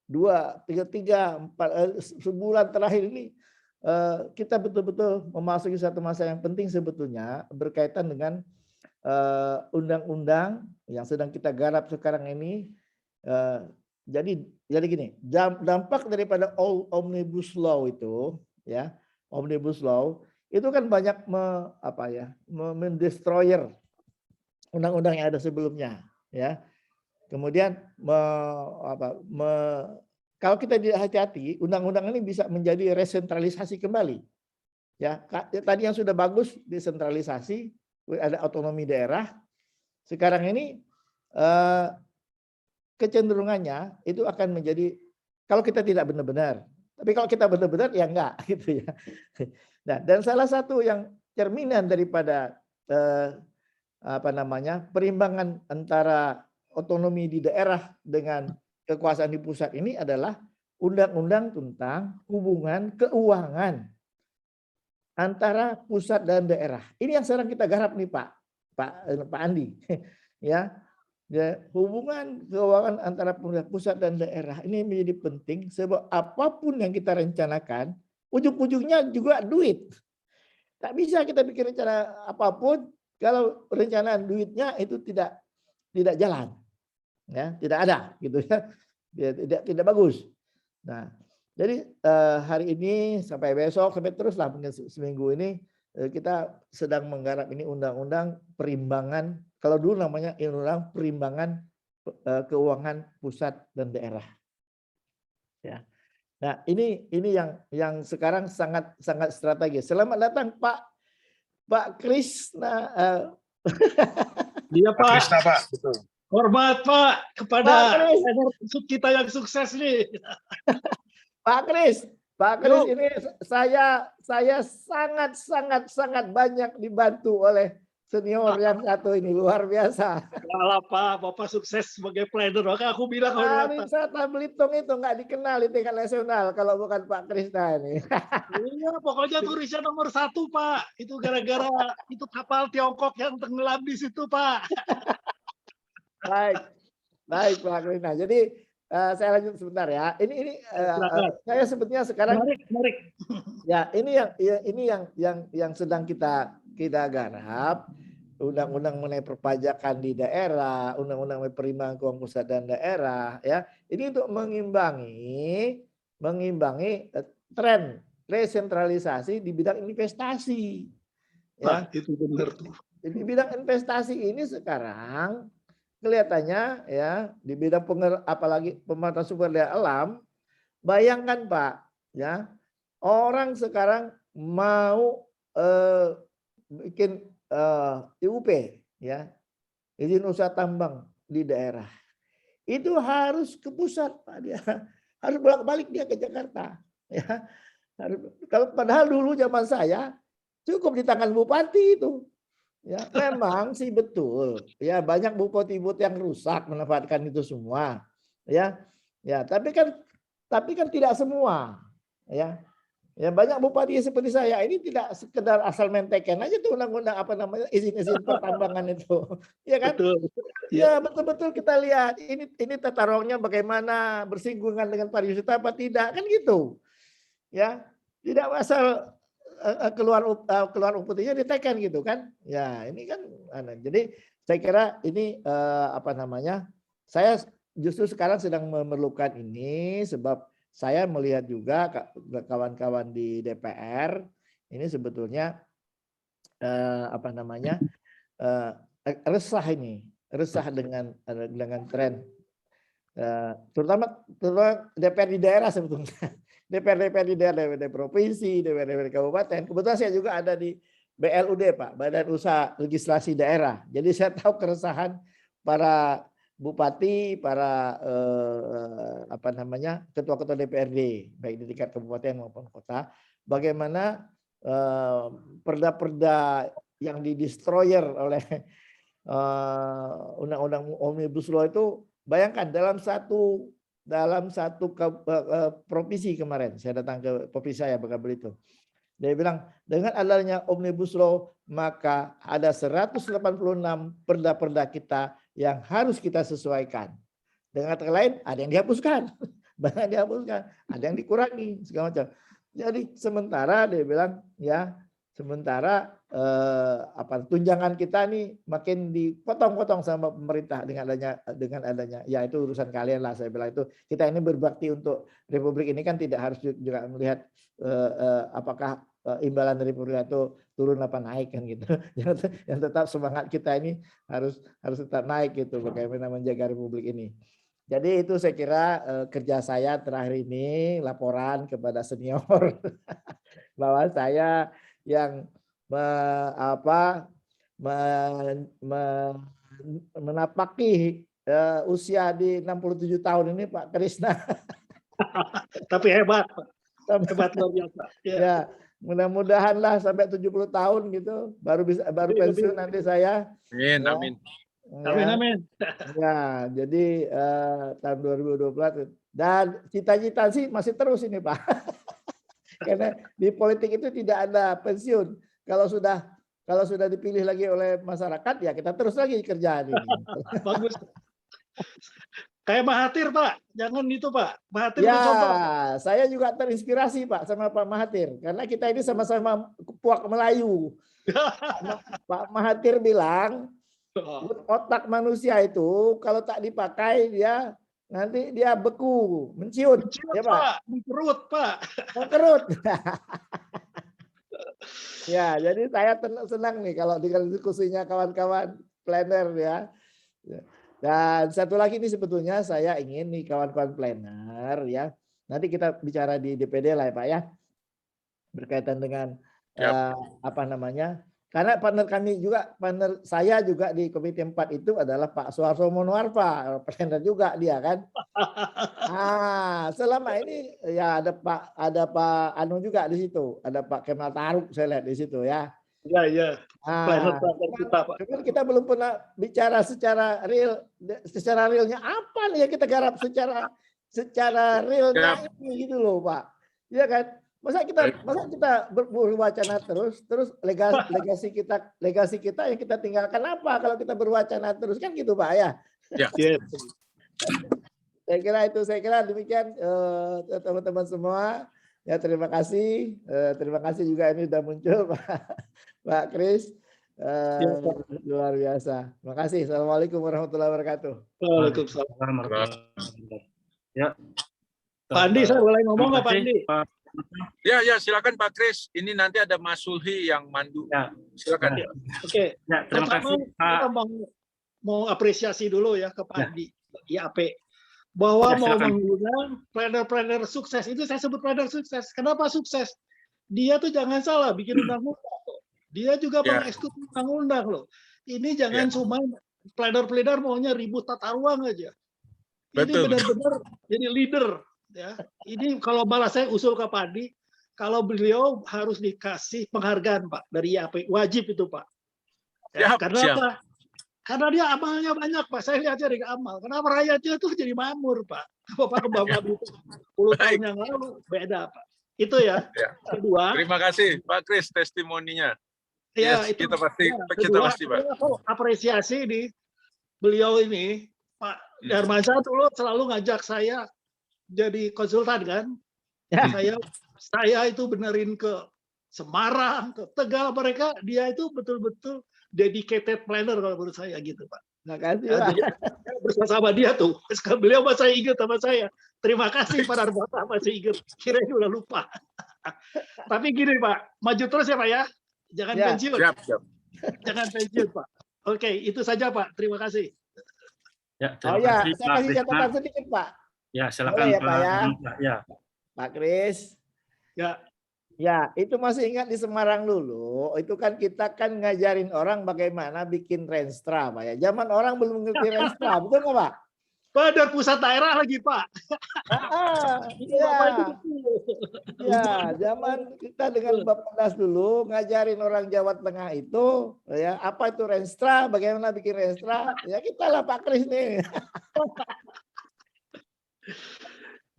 4 sebulan terakhir ini kita betul-betul memasuki satu masa yang penting sebetulnya berkaitan dengan undang-undang yang sedang kita garap sekarang ini. Jadi gini, dampak daripada Omnibus Law itu, ya, Omnibus Law itu kan banyak mendestroyer undang-undang yang ada sebelumnya, ya. Kemudian kalau kita tidak hati-hati, undang-undang ini bisa menjadi resentralisasi kembali. Ya, tadi yang sudah bagus desentralisasi, ada otonomi daerah. Sekarang ini kecenderungannya itu akan menjadi kalau kita tidak benar-benar. Tapi kalau kita benar-benar ya enggak gitu ya. Nah, dan salah satu yang cerminan daripada perimbangan antara otonomi di daerah dengan kekuasaan di pusat ini adalah undang-undang tentang hubungan keuangan antara pusat dan daerah. Ini yang sekarang kita garap nih Pak Andi. Ya, hubungan keuangan antara pusat dan daerah ini menjadi penting sebab apapun yang kita rencanakan, ujung-ujungnya juga duit. Tak bisa kita bikin rencana apapun kalau rencanaan duitnya itu tidak jalan. Ya, tidak ada gitu ya. Tidak bagus. Nah, jadi hari ini sampai besok sampai teruslah mungkin seminggu ini kita sedang menggarap ini undang-undang perimbangan, kalau dulu namanya undang perimbangan keuangan pusat dan daerah. Ya. Nah, ini yang sekarang sangat strategis. Selamat datang Pak Krisna.
Iya Pak.
Krisna Pak, betul.
Hormat Pak kepada kita yang sukses nih.
Pak Kris ini saya sangat banyak dibantu oleh senior yang satu ini, luar biasa.
Kalah Pak, Bapak sukses sebagai planner. Maka aku bilang
Wisata Belitung itu nggak dikenal di tingkat nasional kalau bukan Pak Krisna ini.
Iya, pokoknya turisnya nomor 1 Pak. Itu gara-gara itu kapal Tiongkok yang tenggelam di situ Pak.
Baik Pak Krisna. Jadi saya lanjut sebentar ya. Ini saya sebetulnya sekarang
menarik.
Ya, ini yang sedang kita garap, undang-undang mengenai perpajakan di daerah, undang-undang mengenai perimbangan keuangan pusat dan daerah, ya. Ini untuk mengimbangi tren resentralisasi di bidang investasi. Ya.
Itu benar tuh.
Di bidang investasi ini sekarang kelihatannya ya di bidang apalagi pemanfaatan sumber daya alam, bayangkan Pak, ya orang sekarang mau bikin IUP, ya izin usaha tambang di daerah, itu harus ke pusat Pak, dia harus bolak-balik dia ke Jakarta, ya. Kalau padahal dulu zaman saya cukup di tangan bupati itu, Ya, memang sih betul. Ya, banyak bupati-bupati yang rusak memanfaatkan itu semua. Ya. Ya, tapi kan tidak semua. Ya. Ya, banyak bupati seperti saya ini tidak sekedar asal mentekan aja tuh undang-undang apa namanya izin-izin pertambangan itu. Ya kan?
Betul. Ya.
Ya, betul-betul kita lihat ini tata ruangnya bagaimana, bersinggungan dengan pariwisata apa tidak, kan gitu. Ya. Tidak asal keluar uputinya ditekan gitu kan. Ya, ini kan jadi saya kira ini apa namanya? Saya justru sekarang sedang memerlukan ini sebab saya melihat juga kawan-kawan di DPR ini sebetulnya apa namanya? Resah dengan tren terutama DPR di daerah sebetulnya. DPR di daerah, DPR provinsi, DPR kabupaten. Kebetulan saya juga ada di BLUD, Pak, Badan Usaha Legislasi Daerah. Jadi saya tahu keresahan para bupati, para apa namanya, ketua-ketua DPRD, baik di tingkat kabupaten maupun kota, bagaimana perda-perda yang didestroyer oleh undang-undang Omnibus Law itu, bayangkan dalam satu provinsi kemarin saya datang ke provinsi saya Bangka Belitung. Dia bilang dengan adanya Omnibus Law maka ada 186 perda-perda kita yang harus kita sesuaikan. Dengan kata lain ada yang dihapuskan, banyak yang dihapuskan, ada yang dikurangi segala macam. Jadi sementara dia bilang ya sementara apa tunjangan kita nih makin dipotong-potong sama pemerintah dengan adanya ya itu urusan kalian lah, saya bilang. Itu kita ini berbakti untuk Republik ini kan tidak harus juga melihat apakah imbalan dari pemerintah itu turun apa naik kan gitu. Yang tetap semangat kita ini harus tetap naik gitu, bagaimana menjaga Republik ini. Jadi itu saya kira kerja saya terakhir ini laporan kepada senior bahwa saya yang menapaki usia di 67 tahun ini Pak Krisna.
Tapi hebat, Pak. Hebat luar biasa.
Ya, mudah-mudahan lah sampai 70 tahun gitu baru pensiun nanti saya.
Amin,
ya.
amin.
Amin, amin.
Ya, jadi tahun 2024 dan cita-cita sih masih terus ini Pak. Karena di politik itu tidak ada pensiun. Kalau sudah dipilih lagi oleh masyarakat ya kita terus lagi kerjaan ini.
Bagus. Kayak Mahathir, Pak. Jangan itu, Pak. Mahathir
Ya,
contoh.
saya juga terinspirasi Pak sama Pak Mahathir karena kita ini sama-sama puak Melayu. Pak Mahathir bilang otak manusia itu kalau tak dipakai dia nanti dia beku, menciut. Ya, Pak.
Mengkerut, Pak.
Mengkerut. Ya, jadi saya senang nih kalau dengan diskusinya kawan-kawan planner ya. Dan satu lagi nih sebetulnya saya ingin nih kawan-kawan planner ya. Nanti kita bicara di DPD lah ya Pak ya. Berkaitan dengan apa namanya? Karena partner saya juga di Komite 4 itu adalah Pak Suharto Monoarfa, planner juga dia kan. Selama ini ya ada Pak Anu juga di situ, ada Pak Kemal Taruk saya lihat di situ ya.
Iya. Planner kita, Pak.
Kita belum pernah bicara secara realnya apa nih yang kita garap secara realnya ini gitu loh Pak. Iya kan? Masa kita berwacana terus legasi kita yang kita tinggalkan apa kalau kita berwacana terus kan gitu Pak ya.
Yes.
Saya kira demikian teman-teman semua. Ya terima kasih juga ini sudah muncul Pak Kris. Luar biasa. Terima kasih. Assalamualaikum warahmatullahi wabarakatuh.
Waalaikumsalam.
Ya.
Pak Andi, saya boleh ngomong nggak Pak Andi?
Ya, silakan Pak Kris. Ini nanti ada Mas Sulhi yang mandu.
Ya.
Silakan.
Oke.
Ya, terima kasih Pak.
Kita mau apresiasi dulu ya ke Pak Andi, IAP. Bahwa mau menggunakan planner sukses. Itu saya sebut planner sukses. Kenapa sukses? Dia tuh jangan salah bikin undang-undang. Dia juga mengeksekusi undang-undang loh. Ini jangan cuma planner maunya ribut tata ruang aja. Ini benar-benar jadi leader. Ya, ini kalau malah saya usul ke Pak Andi, kalau beliau harus dikasih penghargaan Pak dari IAP, wajib itu Pak.
Siap,
Karena
siap.
apa? Karena dia amalnya banyak, Pak. Saya lihat dari amal. Kenapa rakyatnya tuh jadi makmur, Pak? Bapak Bapak itu 10 tahun yang lalu beda, Pak. Itu ya.
Ya.
Kedua,
Terima kasih Pak Kris testimoninya.
ya
Yes,
itu.
kita pasti
Ya,
kita
kedua,
pasti Pak.
aku apresiasi di beliau ini, Pak Darmansyah dulu selalu ngajak saya jadi konsultan kan.
Ya.
Saya itu benerin ke Semarang, ke Tegal, mereka dia itu betul-betul dedicated planner kalau menurut saya gitu, Pak.
Makasih,
Ya,
Pak.
jadi saya bersama dia tuh. Beliau masih ingat sama saya. Terima kasih Pak Darmansyah masih ingat. Kirain udah lupa. Tapi gini Pak, maju terus ya Pak ya. Jangan
Ya.
pensiun.
Siap, siap.
Jangan pensiun Pak. Oke, itu saja Pak. Terima kasih.
Ya,
Oh
terima
ya,
kasih
saya
Pak
kasih
Krisna.
catatan sedikit, Pak.
Ya, silakan
Boleh ya, Pak, ya?
Ya.
Pak Kris.
Ya,
Ya, itu masih ingat di Semarang dulu, itu kan kita kan ngajarin orang bagaimana bikin renstra, Pak ya. Zaman orang belum ngerti renstra, betul nggak, Pak?
pada pusat daerah lagi Pak. Itu Bapak itu
Iya.
betul.
Ya, zaman kita dengan Bappenas dulu ngajarin orang Jawa Tengah itu, ya apa itu renstra, bagaimana bikin renstra, ya kita lah Pak Kris nih.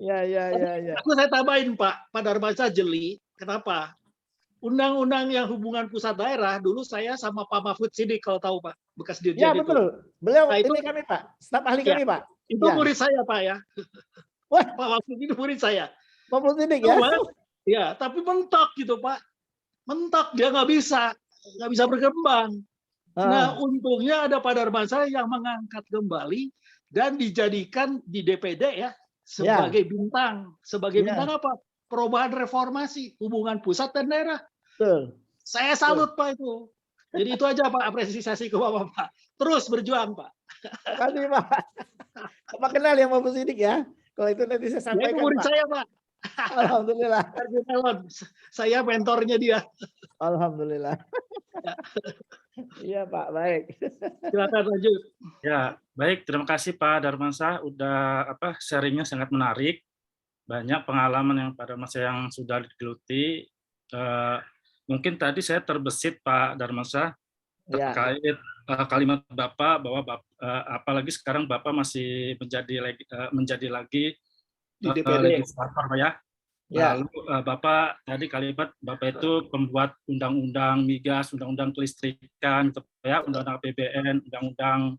Ya.
Aku saya tambahin Pak Darmansyah jeli. Kenapa? Undang-undang yang hubungan pusat daerah dulu saya sama Pak Mahfud Siddiq kalau tahu Pak, bekas
Ya
dirjen itu.
betul. Beliau
Nah, itu-
ini kami Pak, staf ahli
Ya.
kami Pak.
Itu
Ya.
murid saya Pak ya.
Wah,
Pak Mahfud itu murid saya.
Pak Sidik ya.
Cuma, ya, tapi mentok gitu Pak. Mentok dia nggak bisa berkembang. Nah, untungnya ada Pak Darmansyah yang mengangkat kembali dan dijadikan di DPD ya sebagai bintang. Sebagai
Ya.
bintang apa? Perubahan reformasi hubungan pusat dan daerah.
Betul.
Saya salut Pak itu. Jadi itu aja Pak apresiasi ke Bapak Pak. Terus berjuang Pak.
Makasih Pak. Bapak kenal yang Pak Sidik ya. Kalau itu nanti saya
Dia itu
sampaikan
murid
Pak.
saya Pak.
Alhamdulillah.
Sergio Melon. Saya mentornya dia.
Alhamdulillah. Iya Pak, baik.
Silakan lanjut.
Ya, baik. Terima kasih Pak Darmansyah. Udah sharingnya sangat menarik. Banyak pengalaman yang pada masa yang sudah digeluti. Mungkin tadi saya terbesit Pak Darmansyah
Ya.
terkait kalimat Bapak bahwa apalagi sekarang Bapak masih menjadi lagi
Di DPD.
legislator Pak ya.
Ya.
Lalu Bapak tadi kalimat Bapak itu pembuat undang-undang migas, undang-undang kelistrikan, gitu, ya, undang-undang APBN, undang-undang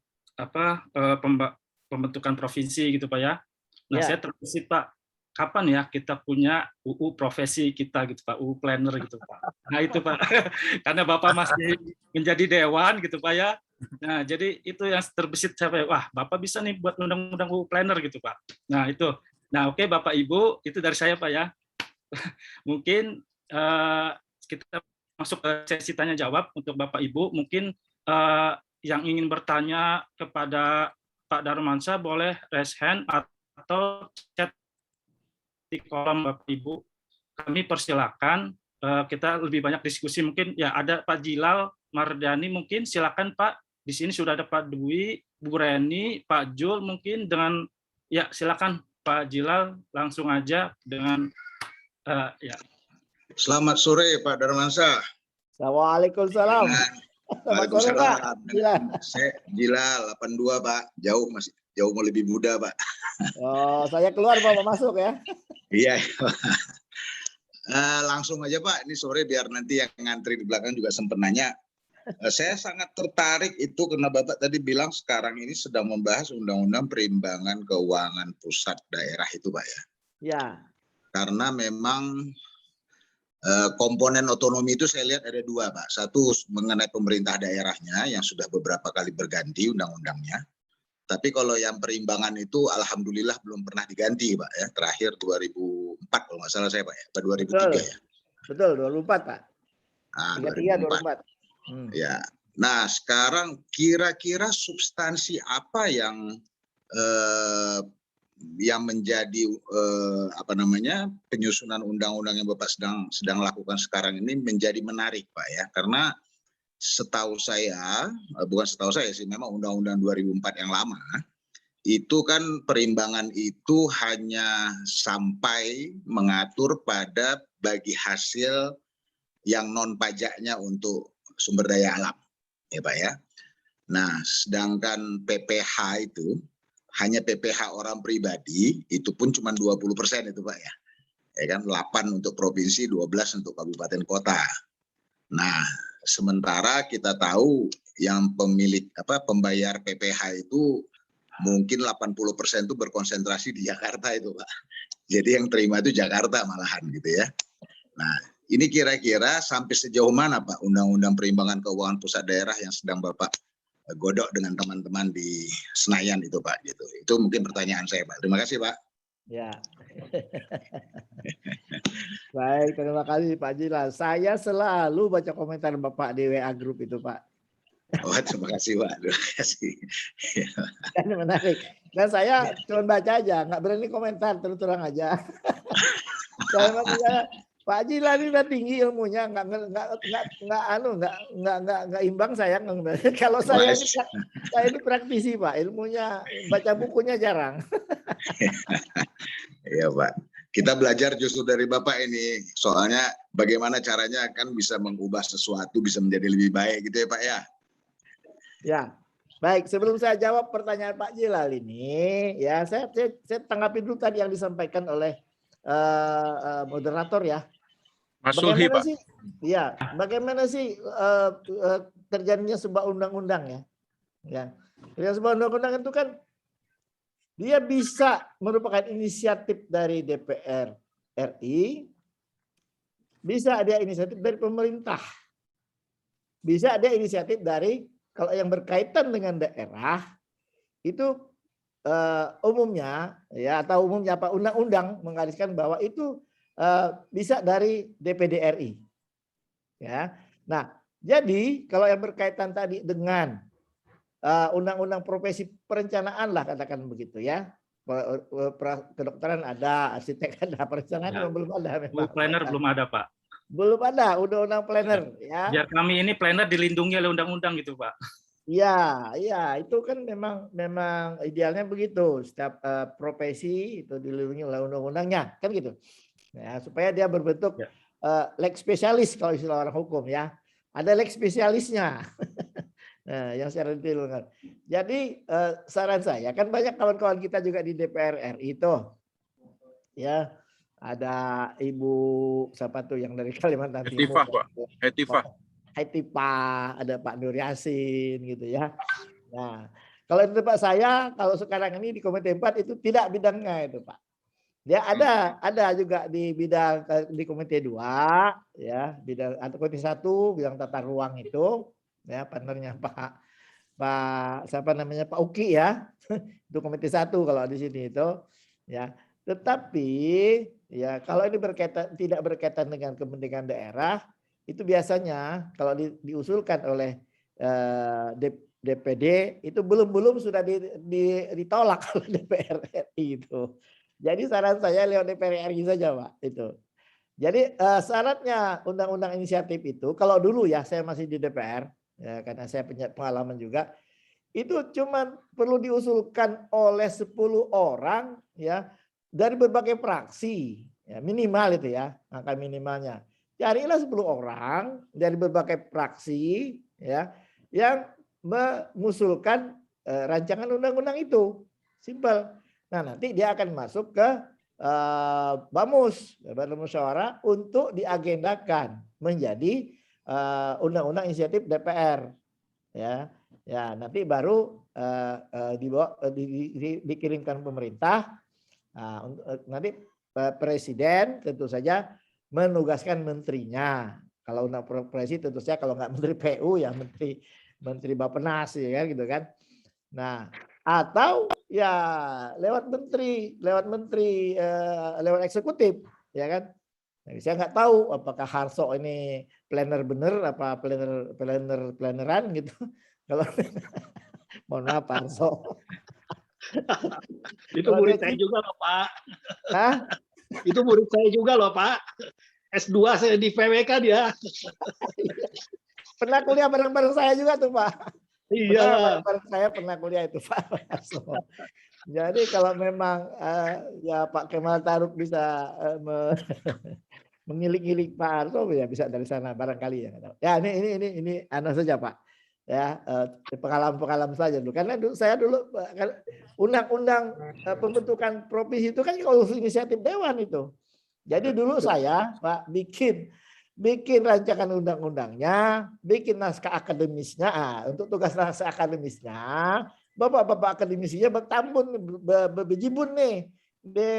pembentukan provinsi gitu Pak ya. Nah,
Ya.
saya terbesit Pak, kapan ya kita punya UU profesi kita gitu Pak, UU planner gitu Pak. Nah itu Pak, karena Bapak masih menjadi dewan gitu Pak ya. Nah jadi itu yang terbesit saya, wah Bapak bisa nih buat undang-undang UU planner gitu Pak. Nah itu, nah oke Bapak Ibu, itu dari saya Pak ya. Mungkin kita masuk ke sesi tanya jawab untuk Bapak Ibu. Mungkin yang ingin bertanya kepada Pak Darmansyah boleh raise hand atau chat di kolom Bapak Ibu. Kami persilakan, kita lebih banyak diskusi. Mungkin ya ada Pak Jilal Mardani, mungkin silakan Pak. Di sini sudah ada Pak Dwi, Bu Reni, Pak Jul, mungkin dengan ya silakan Pak Jilal langsung aja dengan ya.
Selamat sore Pak Darmansyah.
Waalaikumsalam. Selamat sore Pak. Gila.
Saya Jila 82 Pak. Jauh mau lebih muda Pak.
Oh, saya keluar Bapak masuk ya.
Iya. Langsung aja Pak. Ini sore biar nanti yang ngantri di belakang juga sempat nanya. Saya sangat tertarik itu karena Bapak tadi bilang sekarang ini sedang membahas undang-undang perimbangan keuangan pusat daerah itu Pak ya.
Ya.
Karena memang komponen otonomi itu saya lihat ada dua Pak. Satu mengenai pemerintah daerahnya yang sudah beberapa kali berganti undang-undangnya. Tapi kalau yang perimbangan itu alhamdulillah belum pernah diganti Pak ya. Terakhir 2004 kalau nggak salah saya Pak ya. 2003 ya.
Betul, 2004 Pak.
Nah,
2004.
Ya. Nah, sekarang kira-kira substansi apa yang menjadi penyusunan undang-undang yang Bapak sedang lakukan sekarang ini menjadi menarik Pak ya, karena setahu saya, bukan setahu saya sih, memang undang-undang 2004 yang lama itu kan perimbangan itu hanya sampai mengatur pada bagi hasil yang non pajaknya untuk sumber daya alam. ya Pak ya. Nah, sedangkan PPH itu hanya PPH orang pribadi itu pun cuma 20% itu Pak ya. Ya kan 8 untuk provinsi, 12 untuk kabupaten kota. Nah, sementara kita tahu yang pembayar PPH itu mungkin 80% itu berkonsentrasi di Jakarta itu Pak. Jadi yang terima itu Jakarta malahan gitu ya. Nah, ini kira-kira sampai sejauh mana Pak Undang-Undang Perimbangan Keuangan Pusat Daerah yang sedang Bapak godok dengan teman-teman di Senayan itu Pak gitu. Itu mungkin pertanyaan saya Pak. Terima kasih Pak.
Ya. Baik, terima kasih Pak Jilan. Saya selalu baca komentar Bapak di WA Group itu Pak.
Oh, terima kasih Pak. Terima kasih.
Dan menarik. Dan saya cuma baca aja, nggak berani komentar, terus terang aja. Saya Pak Jilan ini udah tinggi ilmunya, nggak imbang saya. Kalau saya ini praktisi Pak, ilmunya baca bukunya jarang.
Iya Pak. Kita belajar justru dari Bapak ini. Soalnya bagaimana caranya kan bisa mengubah sesuatu bisa menjadi lebih baik gitu ya Pak ya.
Ya, baik. Sebelum saya jawab pertanyaan Pak Jilal ini, ya saya tanggapi dulu tadi yang disampaikan oleh moderator ya.
Mas Sulhi, Pak.
Ya, bagaimana sih terjadinya sebuah undang-undang ya? Ya, sebuah undang-undang itu kan dia bisa merupakan inisiatif dari DPR RI, bisa ada inisiatif dari pemerintah, bisa ada inisiatif dari kalau yang berkaitan dengan daerah itu umumnya ya atau umumnya apa undang-undang menggariskan bahwa itu bisa dari DPD RI. Ya. Nah, jadi kalau yang berkaitan tadi dengan undang-undang profesi perencanaan lah katakan begitu ya. Kedokteran ada, arsitek ada, perencanaan
Ya.
belum ada memang.
Planner belum ada Pak.
Belum ada undang-undang planner ya.
Biar kami ini planner dilindungi oleh undang-undang gitu Pak.
Iya, iya itu kan memang idealnya begitu. Setiap profesi itu dilindungi oleh undang-undangnya kan gitu. Ya, supaya dia berbentuk lex spesialis kalau istilah orang hukum ya. Ada lex spesialisnya. Nah, yang secara detail. Jadi saran saya kan banyak kawan-kawan kita juga di DPR RI itu. Ya, ada Ibu siapa tuh yang dari Kalimantan Timur.
Hetifah, Pak. Hetifah.
Hetifah, ada Pak Nur Yasin gitu ya. Nah, kalau di tempat saya kalau sekarang ini di Komite 4 itu tidak bidangnya itu, Pak. Dia ada juga di bidang di Komite 2 ya, bidang atau Komite 1 bidang tata ruang itu ya, partnernya Pak siapa namanya Pak Uki ya. Itu Komite 1 kalau di sini itu ya. Tetapi ya kalau ini tidak berkaitan dengan kepentingan daerah itu biasanya kalau diusulkan oleh DPD itu belum sudah ditolak oleh DPR RI itu. Jadi saran saya lewat DPR RI saja Pak itu. Jadi syaratnya undang-undang inisiatif itu kalau dulu ya saya masih di DPR ya karena saya punya pengalaman juga itu cuma perlu diusulkan oleh 10 orang ya dari berbagai fraksi ya minimal itu ya angka minimalnya. Carilah 10 orang dari berbagai fraksi ya yang mengusulkan rancangan undang-undang itu. Simpel. Nah, nanti dia akan masuk ke BAMUS, Badan Musyawarah untuk diagendakan menjadi undang-undang inisiatif DPR. Ya. Ya, nanti baru dikirimkan pemerintah. Nah, nanti presiden tentu saja menugaskan menterinya. Kalau undang profesi tentu saja kalau nggak menteri PU ya menteri Bappenas ya kan gitu kan. Nah, atau ya lewat eksekutif ya kan. Nah, saya nggak tahu apakah Harso ini planner bener apa planneran gitu. Kalau mohon maaf Harso.
Itu murid saya juga loh Pak.
Hah?
Itu murid saya juga loh Pak. S2 saya di PWK dia.
Pernah kuliah bareng-bareng saya juga tuh Pak.
Iya.
Bareng saya pernah kuliah itu Pak. Jadi kalau memang ya Pak Kemal Taruk bisa mengilik-ilik Pak Harso ya bisa dari sana barangkali ya. Ya ini saja Pak. ya pengalaman saja dulu. Karena saya dulu undang-undang pembentukan provinsi itu kan kalau inisiatif dewan itu. Jadi dulu saya Pak bikin rancangan undang-undangnya, bikin naskah akademisnya. Untuk tugas naskah akademisnya, bapak-bapak akademisinya bertambun, berjibun nih di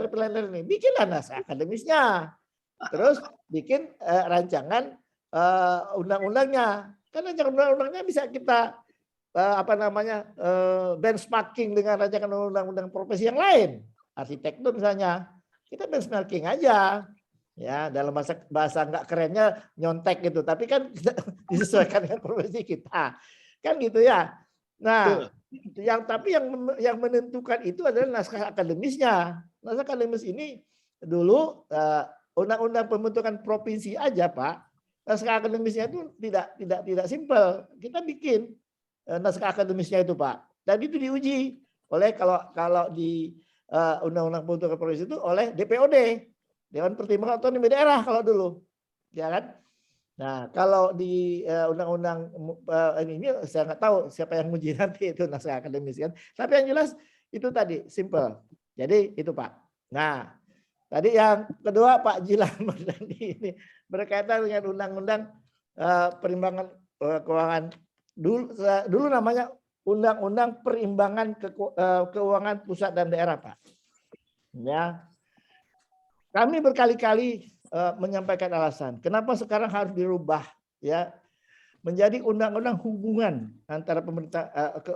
planner nih, bikinlah naskah akademisnya. Terus bikin rancangan undang-undangnya. Kan rancangan undang-undangnya bisa kita benchmarking dengan rancangan undang-undang profesi yang lain. Arsitektur misalnya, kita benchmarking aja. Ya, dalam bahasa nggak kerennya nyontek gitu, tapi kan disesuaikan dengan profesi kita. Kan gitu ya. Nah, yang menentukan itu adalah naskah akademisnya. Naskah akademis ini dulu undang-undang pembentukan provinsi aja, Pak. Naskah akademisnya itu tidak simpel. Kita bikin naskah akademisnya itu, Pak. Dan itu diuji oleh kalau di undang-undang pembentukan provinsi itu oleh DPOD, Dewan Pertimbangan Otonomi Daerah kalau dulu. Ya kan? Nah, kalau di undang-undang ini saya nggak tahu siapa yang menguji nanti itu naskah akademis kan. Tapi yang jelas itu tadi simple. Jadi itu, Pak. Nah, tadi yang kedua Pak Jilan Mardani ini berkaitan dengan undang-undang perimbangan keuangan dulu namanya Undang-Undang Perimbangan Keuangan Pusat dan Daerah, Pak. Ya. Kami berkali-kali menyampaikan alasan kenapa sekarang harus dirubah ya menjadi undang-undang hubungan antara pemerintah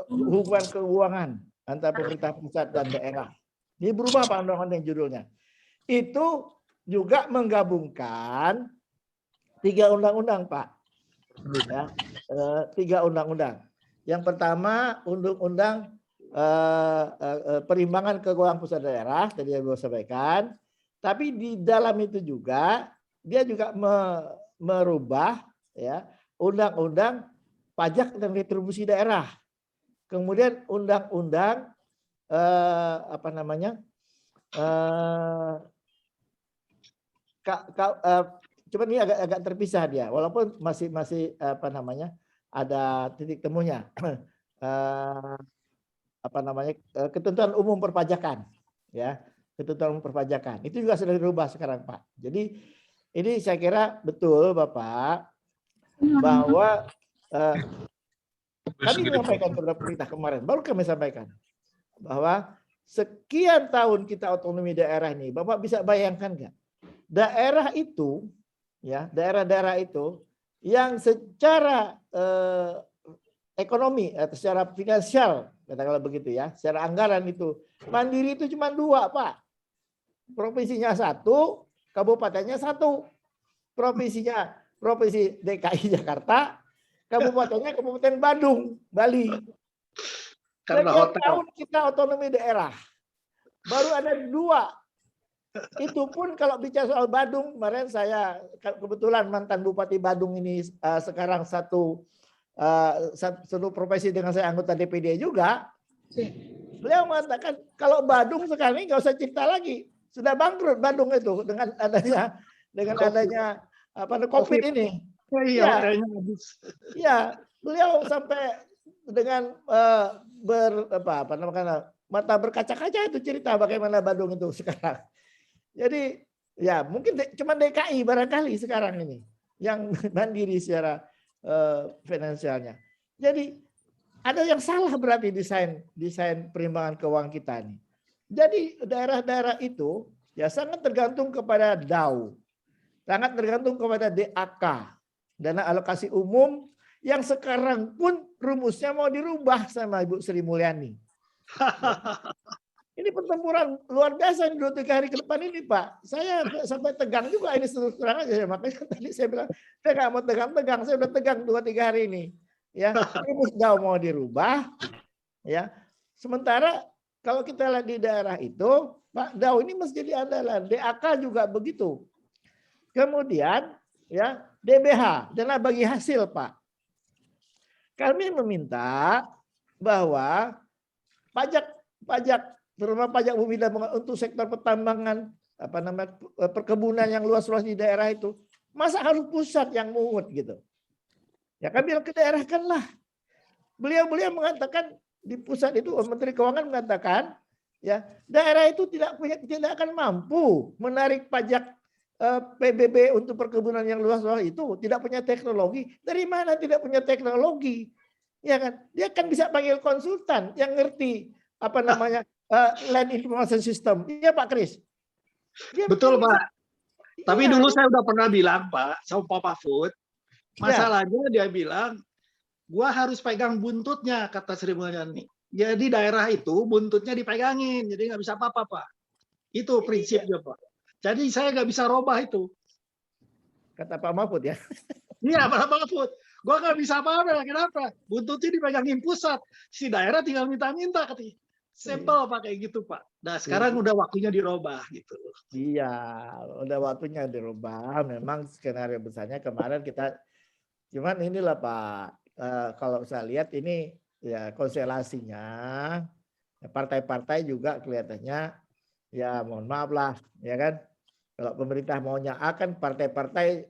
hubungan keuangan antara pemerintah pusat dan daerah. Ini berubah Pak undang-undang judulnya. Itu juga menggabungkan 3 undang-undang, Pak. Ya, 3 undang-undang. Yang pertama undang-undang perimbangan keuangan pusat daerah tadi yang saya sampaikan. Tapi di dalam itu juga dia juga merubah ya undang-undang pajak dan retribusi daerah. Kemudian undang-undang cuma ini agak terpisah dia, walaupun masih ada titik temunya. Ketentuan umum perpajakan, ya. Ketentuan umum perpajakan itu juga sudah dirubah sekarang, Pak. Jadi ini saya kira betul Bapak bahwa kami menyampaikan kepada pemerintah kemarin, baru kami sampaikan bahwa sekian tahun kita otonomi daerah ini, Bapak bisa bayangkan nggak? Daerah itu, ya daerah-daerah itu yang secara ekonomi atau secara finansial, katakanlah begitu ya, secara anggaran itu mandiri itu cuma 2, Pak. Provinsinya 1, kabupatennya 1. Provinsi DKI Jakarta, kabupatennya Kabupaten Badung, Bali. Sekian tahun kita otonomi daerah, baru ada 2. Itu pun kalau bicara soal Badung, kemarin saya kebetulan mantan Bupati Badung ini sekarang satu profesi dengan saya anggota DPD juga. Beliau mengatakan kalau Badung sekarang ini nggak usah cerita lagi, sudah bangkrut Badung itu dengan adanya COVID ini. Ya, beliau sampai dengan mata berkaca-kaca itu cerita bagaimana Badung itu sekarang. Jadi ya mungkin cuma DKI barangkali sekarang ini yang mandiri secara finansialnya. Jadi ada yang salah berarti desain perimbangan keuangan kita ini. Jadi daerah-daerah itu ya sangat tergantung kepada DAU, sangat tergantung kepada DAK, dana alokasi umum, yang sekarang pun rumusnya mau dirubah sama Ibu Sri Mulyani. Ini pertempuran luar biasa ini 2-3 hari ke depan ini, Pak. Saya sampai tegang juga ini terang aja. Makanya tadi saya bilang, saya nggak mau tegang-tegang. Saya udah tegang 2-3 hari ini. Ya, rumus DAU mau dirubah. Ya, sementara kalau kita lihat di daerah itu, Pak, DAU ini mesti jadi andalan. DAK juga begitu. Kemudian, ya DBH, dana bagi hasil, Pak. Kami meminta bahwa pajak terutama pajak bumi dan untuk sektor pertambangan, perkebunan yang luas-luas di daerah itu, masa harus pusat yang mungut gitu. Ya kami bilang ke daerah kan lah. Beliau mengatakan di pusat itu, Menteri Keuangan mengatakan, ya daerah itu tidak akan mampu menarik pajak PBB untuk perkebunan yang luas-luas itu, tidak punya teknologi. Dari mana tidak punya teknologi? Ya kan, dia kan bisa panggil konsultan yang ngerti apa namanya land information system. Iya Pak Kris.
Betul Pak. Tapi
Iya.
dulu saya udah pernah bilang Pak sama Pak Mahfud, masalahnya dia bilang, gua harus pegang buntutnya, kata Sri Mulyani. Jadi daerah itu buntutnya dipegangin, jadi nggak bisa apa-apa Pak. Itu prinsipnya Pak. Jadi saya nggak bisa robah itu.
Kata Pak Mahfud ya.
Iya Pak Mahfud. Gua nggak bisa apa-apa. Kenapa? Buntutnya dipegangin pusat. Si daerah tinggal minta-minta katanya. Simple Pak kayak gitu Pak. Nah sekarang udah waktunya dirobah gitu.
Iya, udah waktunya dirubah. Memang skenario besarnya kemarin kita, cuman inilah Pak, kalau saya lihat ini ya konstelasinya, partai-partai juga kelihatannya, ya mohon maaf lah, ya kan. Kalau pemerintah maunya A kan partai-partai.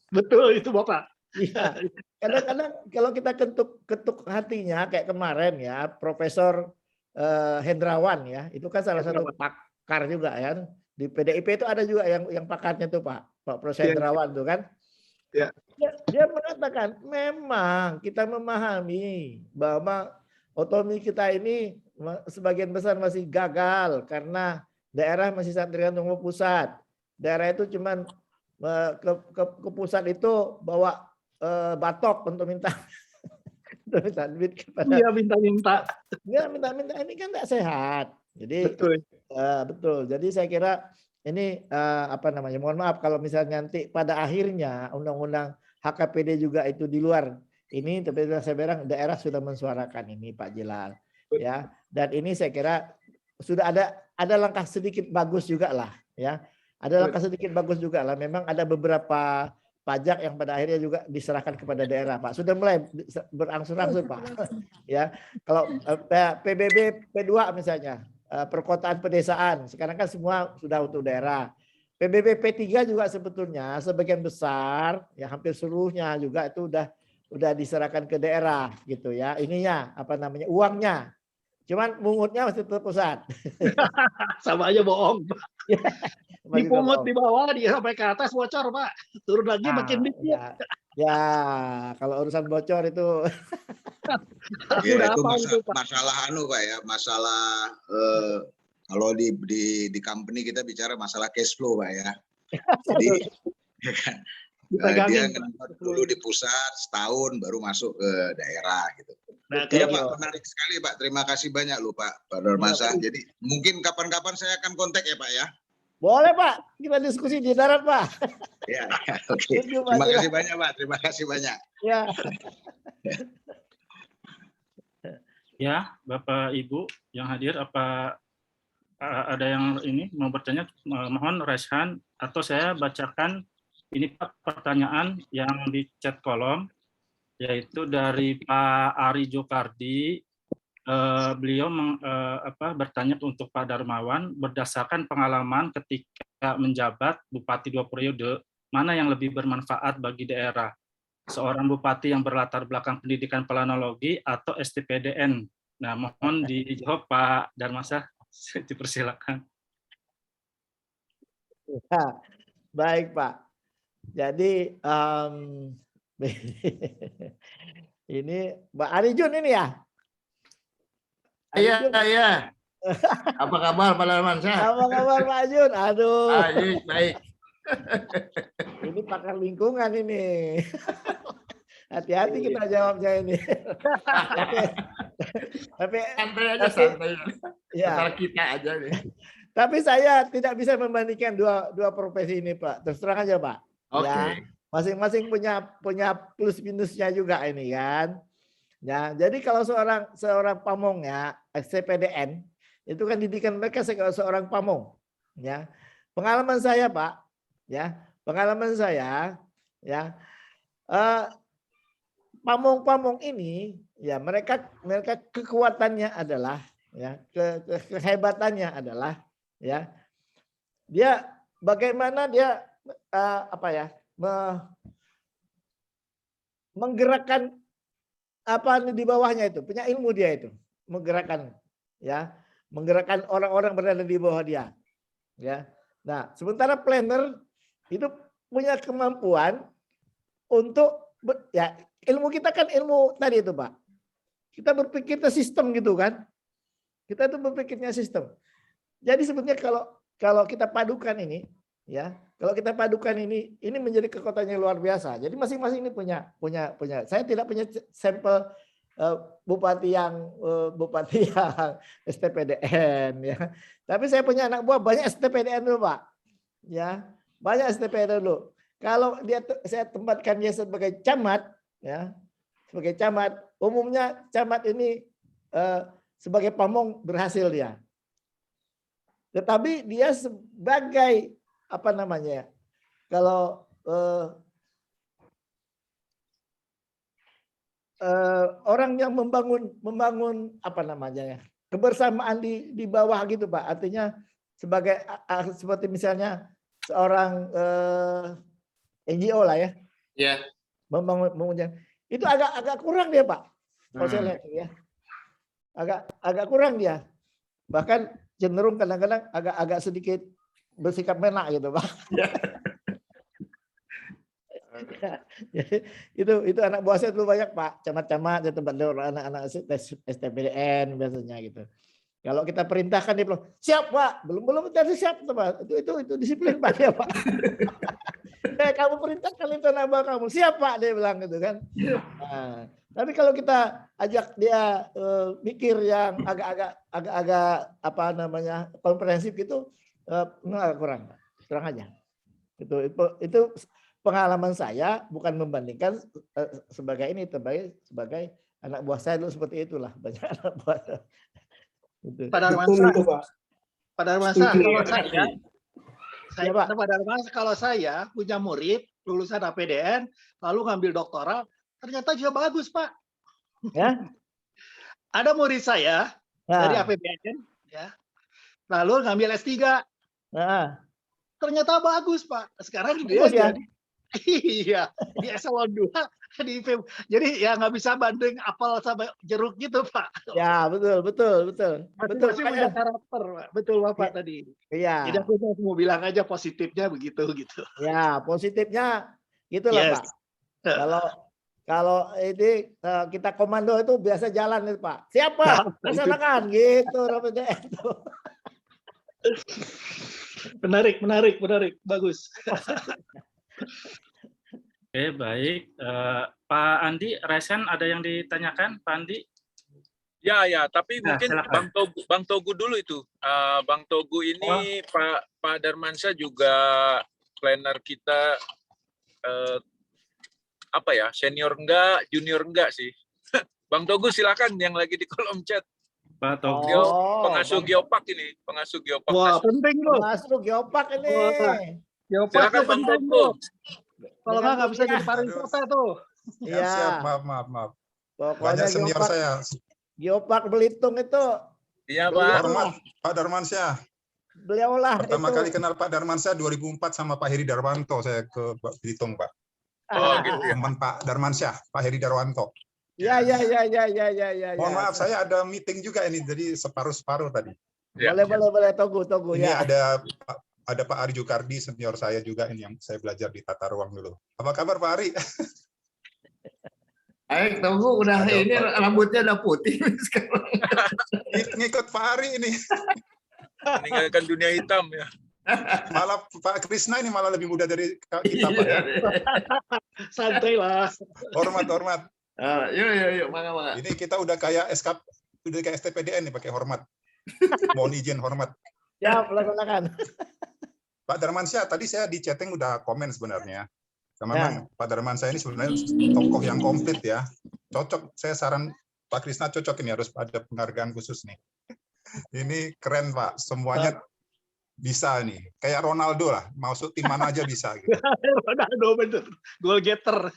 Betul itu Bapak.
Iya. Kadang-kadang kalau kita ketuk hatinya kayak kemarin ya, Profesor Hendrawan ya, itu kan salah satu pakar juga ya. Di PDIP itu ada juga yang pakarnya tuh Pak Profesor Hendrawan tuh kan.
Ya.
Dia mengatakan memang kita memahami bahwa otonomi kita ini sebagian besar masih gagal karena daerah masih sangat tergantung ke pusat. Daerah itu cuman ke pusat itu bawa batok untuk minta duit kepada.
Iya minta-minta.
Ya minta-minta, ini kan tidak sehat. Jadi
Betul.
Betul. Jadi saya kira ini apa namanya? Mohon maaf kalau misalnya nanti pada akhirnya undang-undang HKPD juga itu di luar ini, tapi saya bilang daerah sudah mensuarakan ini Pak Jelal, ya. Dan ini saya kira sudah ada langkah sedikit bagus juga lah, ya. Ada langkah sedikit bagus juga lah. Memang ada beberapa pajak yang pada akhirnya juga diserahkan kepada daerah, Pak. Sudah mulai berangsur-angsur, Pak. Ya, kalau PBB P2 misalnya, perkotaan pedesaan, sekarang kan semua sudah untuk daerah. PBB P3 juga sebetulnya sebagian besar, ya hampir seluruhnya juga itu udah diserahkan ke daerah gitu ya. Ininya apa namanya? Uangnya. Cuman mungutnya masih tetap pusat.
Sama aja bohong. Dipungut
bohong.
di bawah, dia sampai ke atas bocor Pak. Turun lagi makin dikit.
Ya, kalau urusan bocor itu.
Ya, itu masalah Pak ya, masalah kalau di company kita bicara masalah cash flow Pak ya. Jadi dia dulu di pusat setahun baru masuk ke daerah gitu. Iya Pak, menarik sekali Pak. Terima kasih banyak loh Pak Darmansyah. Jadi mungkin kapan-kapan saya akan kontak ya Pak ya.
Boleh Pak, kita diskusi di darat Pak.
Ya, oke. Terima kasih banyak Pak. Terima kasih banyak.
Ya.
Ya, Bapak Ibu yang hadir, apa ada yang ini mau bertanya? Mohon raise hand atau saya bacakan ini Pak pertanyaan yang di chat kolom, yaitu dari Pak Ari Jokardi. Beliau bertanya untuk Pak Darmawan, berdasarkan pengalaman ketika menjabat Bupati 2 periode, mana yang lebih bermanfaat bagi daerah? Seorang bupati yang berlatar belakang pendidikan planologi atau STPDN? Nah, mohon dijawab Pak Darmansyah, dipersilakan.
Ya, baik Pak. Jadi ini Mbak Arijun ini ya?
Iya. Apa kabar Pak Darmansyah?
Apa kabar Pak Jun? Aduh.
Baik.
Ini pakar lingkungan ini. Hati-hati kita jawabnya ini. Tapi
santai.
Ya.
Antara kita aja nih.
Tapi saya tidak bisa membandingkan dua profesi ini Pak. Terus terang aja Pak.
Oke.
Ya, masing-masing punya plus minusnya juga ini kan. Ya, jadi kalau seorang pamong ya, STPDN itu kan didikan mereka seorang pamong. Ya, pengalaman saya Pak, ya, pamong-pamong ini, ya mereka kekuatannya adalah, ya, kehebatannya adalah, ya, dia bagaimana dia menggerakkan apa di bawahnya itu, punya ilmu dia itu, menggerakkan ya, menggerakkan orang-orang berada di bawah dia. Ya. Nah, sementara planner itu punya kemampuan untuk ya, ilmu kita kan ilmu tadi itu, Pak. Kita berpikirnya sistem gitu kan. Kita itu berpikirnya sistem. Jadi sebetulnya kalau kita padukan ini, ya, kalau kita padukan ini menjadi kekuatan yang luar biasa. Jadi masing-masing ini punya. Saya tidak punya sampel bupati yang STPDN, ya. Tapi saya punya anak buah banyak STPDN dulu, Pak. Ya, banyak STPDN dulu. Kalau saya tempatkan dia sebagai camat, ya, sebagai camat, umumnya camat ini sebagai pamong berhasil dia. Tetapi dia sebagai apa namanya? Kalau orang yang membangun apa namanya ya, kebersamaan di bawah gitu, Pak. Artinya sebagai seperti misalnya seorang NGO lah ya.
Ya.
Membangun itu agak kurang dia, Pak. Kalau saya lihat ya. Agak kurang dia. Bahkan cenderung kadang-kadang agak sedikit bersikap menak gitu, Pak. itu anak buah saya dulu banyak, Pak. Camat-camat di tempat anak-anak STPDN biasanya gitu. Kalau kita perintahkan dia bilang, "Siap, Pak." Belum tadi siap, Pak. Itu disiplin, Pak, ya, Pak. Kamu perintahkan itu anak buah kamu. "Siap, Pak," dia bilang gitu kan. Nah, tapi kalau kita ajak dia mikir yang agak apa namanya, komprehensif gitu, agak kurang aja. Itu pengalaman saya, bukan membandingkan sebagai ini, sebagai anak buah saya dulu seperti itulah, banyak anak buah. Gitu.
Pak Darmansyah, kalau saya punya murid lulusan APDN lalu ngambil doktoral, ternyata juga bagus, Pak.
Ya?
Ada murid saya dari APBN, ya, lalu ngambil S3. Ternyata bagus, Pak. Sekarang dia jadi iya, di eselon 2 jadi ya nggak bisa banding apel sama jeruk gitu, Pak.
Ya, betul.
Masih punya karakter, Pak. Betul Bapak tadi.
Iya.
Jadi aku mau bilang aja positifnya begitu gitu.
Ya, positifnya gitulah, Pak. Kalau ini kita komando itu biasa jalan itu, Pak. Siapa? Laksanakan gitu RPDN itu.
Menarik. Bagus.
Oke, baik. Pak Andi, Resen ada yang ditanyakan, Pak Andi?
Ya, tapi
Nah,
mungkin
silakan.
Bang Togu dulu itu. Bang Togu ini Pak Darmansyah juga planner kita apa ya, senior enggak, junior enggak sih. Bang Togu silakan yang lagi di kolom chat.
Pak Togu.
Pengasuh Geopark ini, pengasuh Geopark.
Wah, penting loh.
Pengasuh Geopark ini.
Geopark
Silakan
itu
Bang
penting
Togu.
loh. Kalau nggak bisa jadi pariwisata tuh.
Iya.
Siap, maaf.
Pokoknya
Banyak senior
Geopark,
saya.
Geopark Belitung itu.
Iya, Pak.
Hormat Pak Darmansyah.
Beliaulah
Pertama
itu.
kali kenal Pak Darmansyah 2004 sama Pak Heri Darwanto, saya ke Belitung, Pak.
Oh, gitu ya.
Teman Pak Darmansyah, Pak Heri Darwanto.
Ya.
Mohon maaf, saya ada meeting juga ini, jadi separuh-separuh tadi.
Boleh Togu
Ini
ya.
ada Pak Ari Jukardi, senior saya juga ini yang saya belajar di tata ruang dulu. Apa kabar Pak Ari?
Baik, Togu udah
Ada,
ini
Pak.
rambutnya udah putih sekarang.
Ngikut Pak Ari ini.
Meninggalkan dunia hitam ya.
Malah Pak Krisna ini malah lebih muda dari kita, Pak. Ya.
Santai lah.
Hormat.
Yuk, mangga.
Ini kita udah kayak udah kayak STPDN nih, pakai hormat. Mohon izin hormat.
Ya, silakan.
Pak Darmansyah, tadi saya di chatting udah komen sebenarnya. Memang Pak Darmansyah ini sebenarnya tokoh yang komplit ya. Cocok, saya saran Pak Krisna cocok ini, harus ada penghargaan khusus nih. Ini keren Pak, semuanya bisa nih. Kayak Ronaldo lah, masuk tim mana aja bisa. Gitu.
Ronaldo bener, goal getter.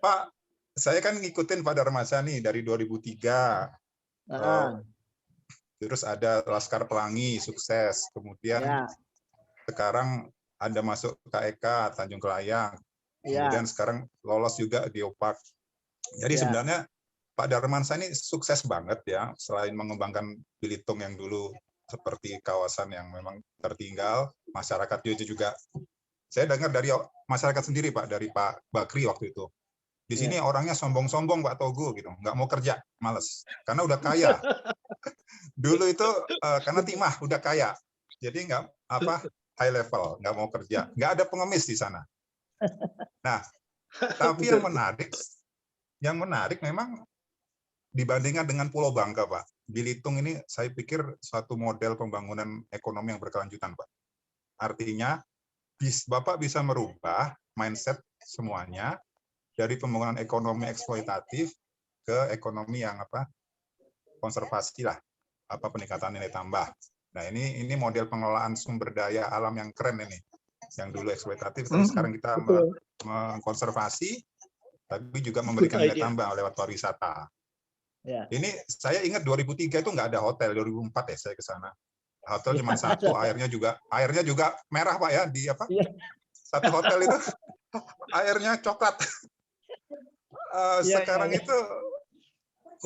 Pak, saya kan ngikutin Pak Darmansyah nih dari 2003. Terus ada Laskar Pelangi, sukses. Kemudian sekarang Anda masuk KEK, Tanjung Kelayang.
Ya.
Kemudian sekarang lolos juga Geopark. Jadi
Ya.
sebenarnya Pak Darmansyah ini sukses banget ya, selain mengembangkan Belitung yang dulu seperti kawasan yang memang tertinggal, masyarakat juga. Saya dengar dari masyarakat sendiri Pak, dari Pak Bakri waktu itu. Di sini orangnya sombong-sombong Pak Togu gitu, nggak mau kerja, males, karena udah kaya. Dulu itu karena timah udah kaya, jadi nggak high level, nggak mau kerja, nggak ada pengemis di sana. Nah, tapi yang menarik memang dibandingkan dengan Pulau Bangka, Pak. Belitung ini saya pikir suatu model pembangunan ekonomi yang berkelanjutan, Pak. Artinya Bapak bisa merubah mindset semuanya dari pembangunan ekonomi eksploitatif ke ekonomi yang konservasi lah, peningkatan nilai tambah. Nah, ini model pengelolaan sumber daya alam yang keren ini. Yang dulu eksploitatif, tapi sekarang kita mengkonservasi, tapi juga memberikan nilai tambah lewat pariwisata.
Ya.
Ini saya ingat 2003 itu nggak ada hotel, 2004 ya saya ke sana. Hotel cuma satu, airnya juga merah Pak ya, di satu hotel itu airnya coklat. Sekarang itu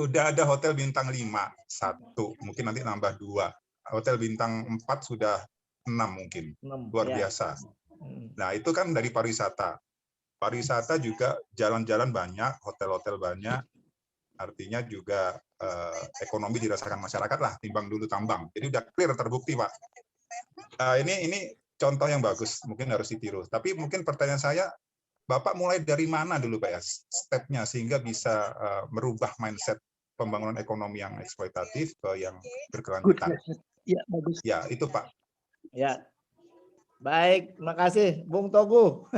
udah ada hotel bintang 5, 1, mungkin nanti nambah 2. Hotel bintang 4 sudah 6 mungkin. Luar biasa. Nah, itu kan dari pariwisata. Pariwisata juga jalan-jalan banyak, hotel-hotel banyak. Artinya juga ekonomi dirasakan masyarakat lah, timbang dulu tambang. Jadi udah clear, terbukti Pak. Ini contoh yang bagus, mungkin harus ditiru. Tapi mungkin pertanyaan saya, Bapak mulai dari mana dulu Pak ya, stepnya sehingga bisa merubah mindset pembangunan ekonomi yang eksploitatif ke yang berkelanjutan.
Ya, bagus.
Ya, itu Pak.
Ya. Baik, makasih Bung Togu.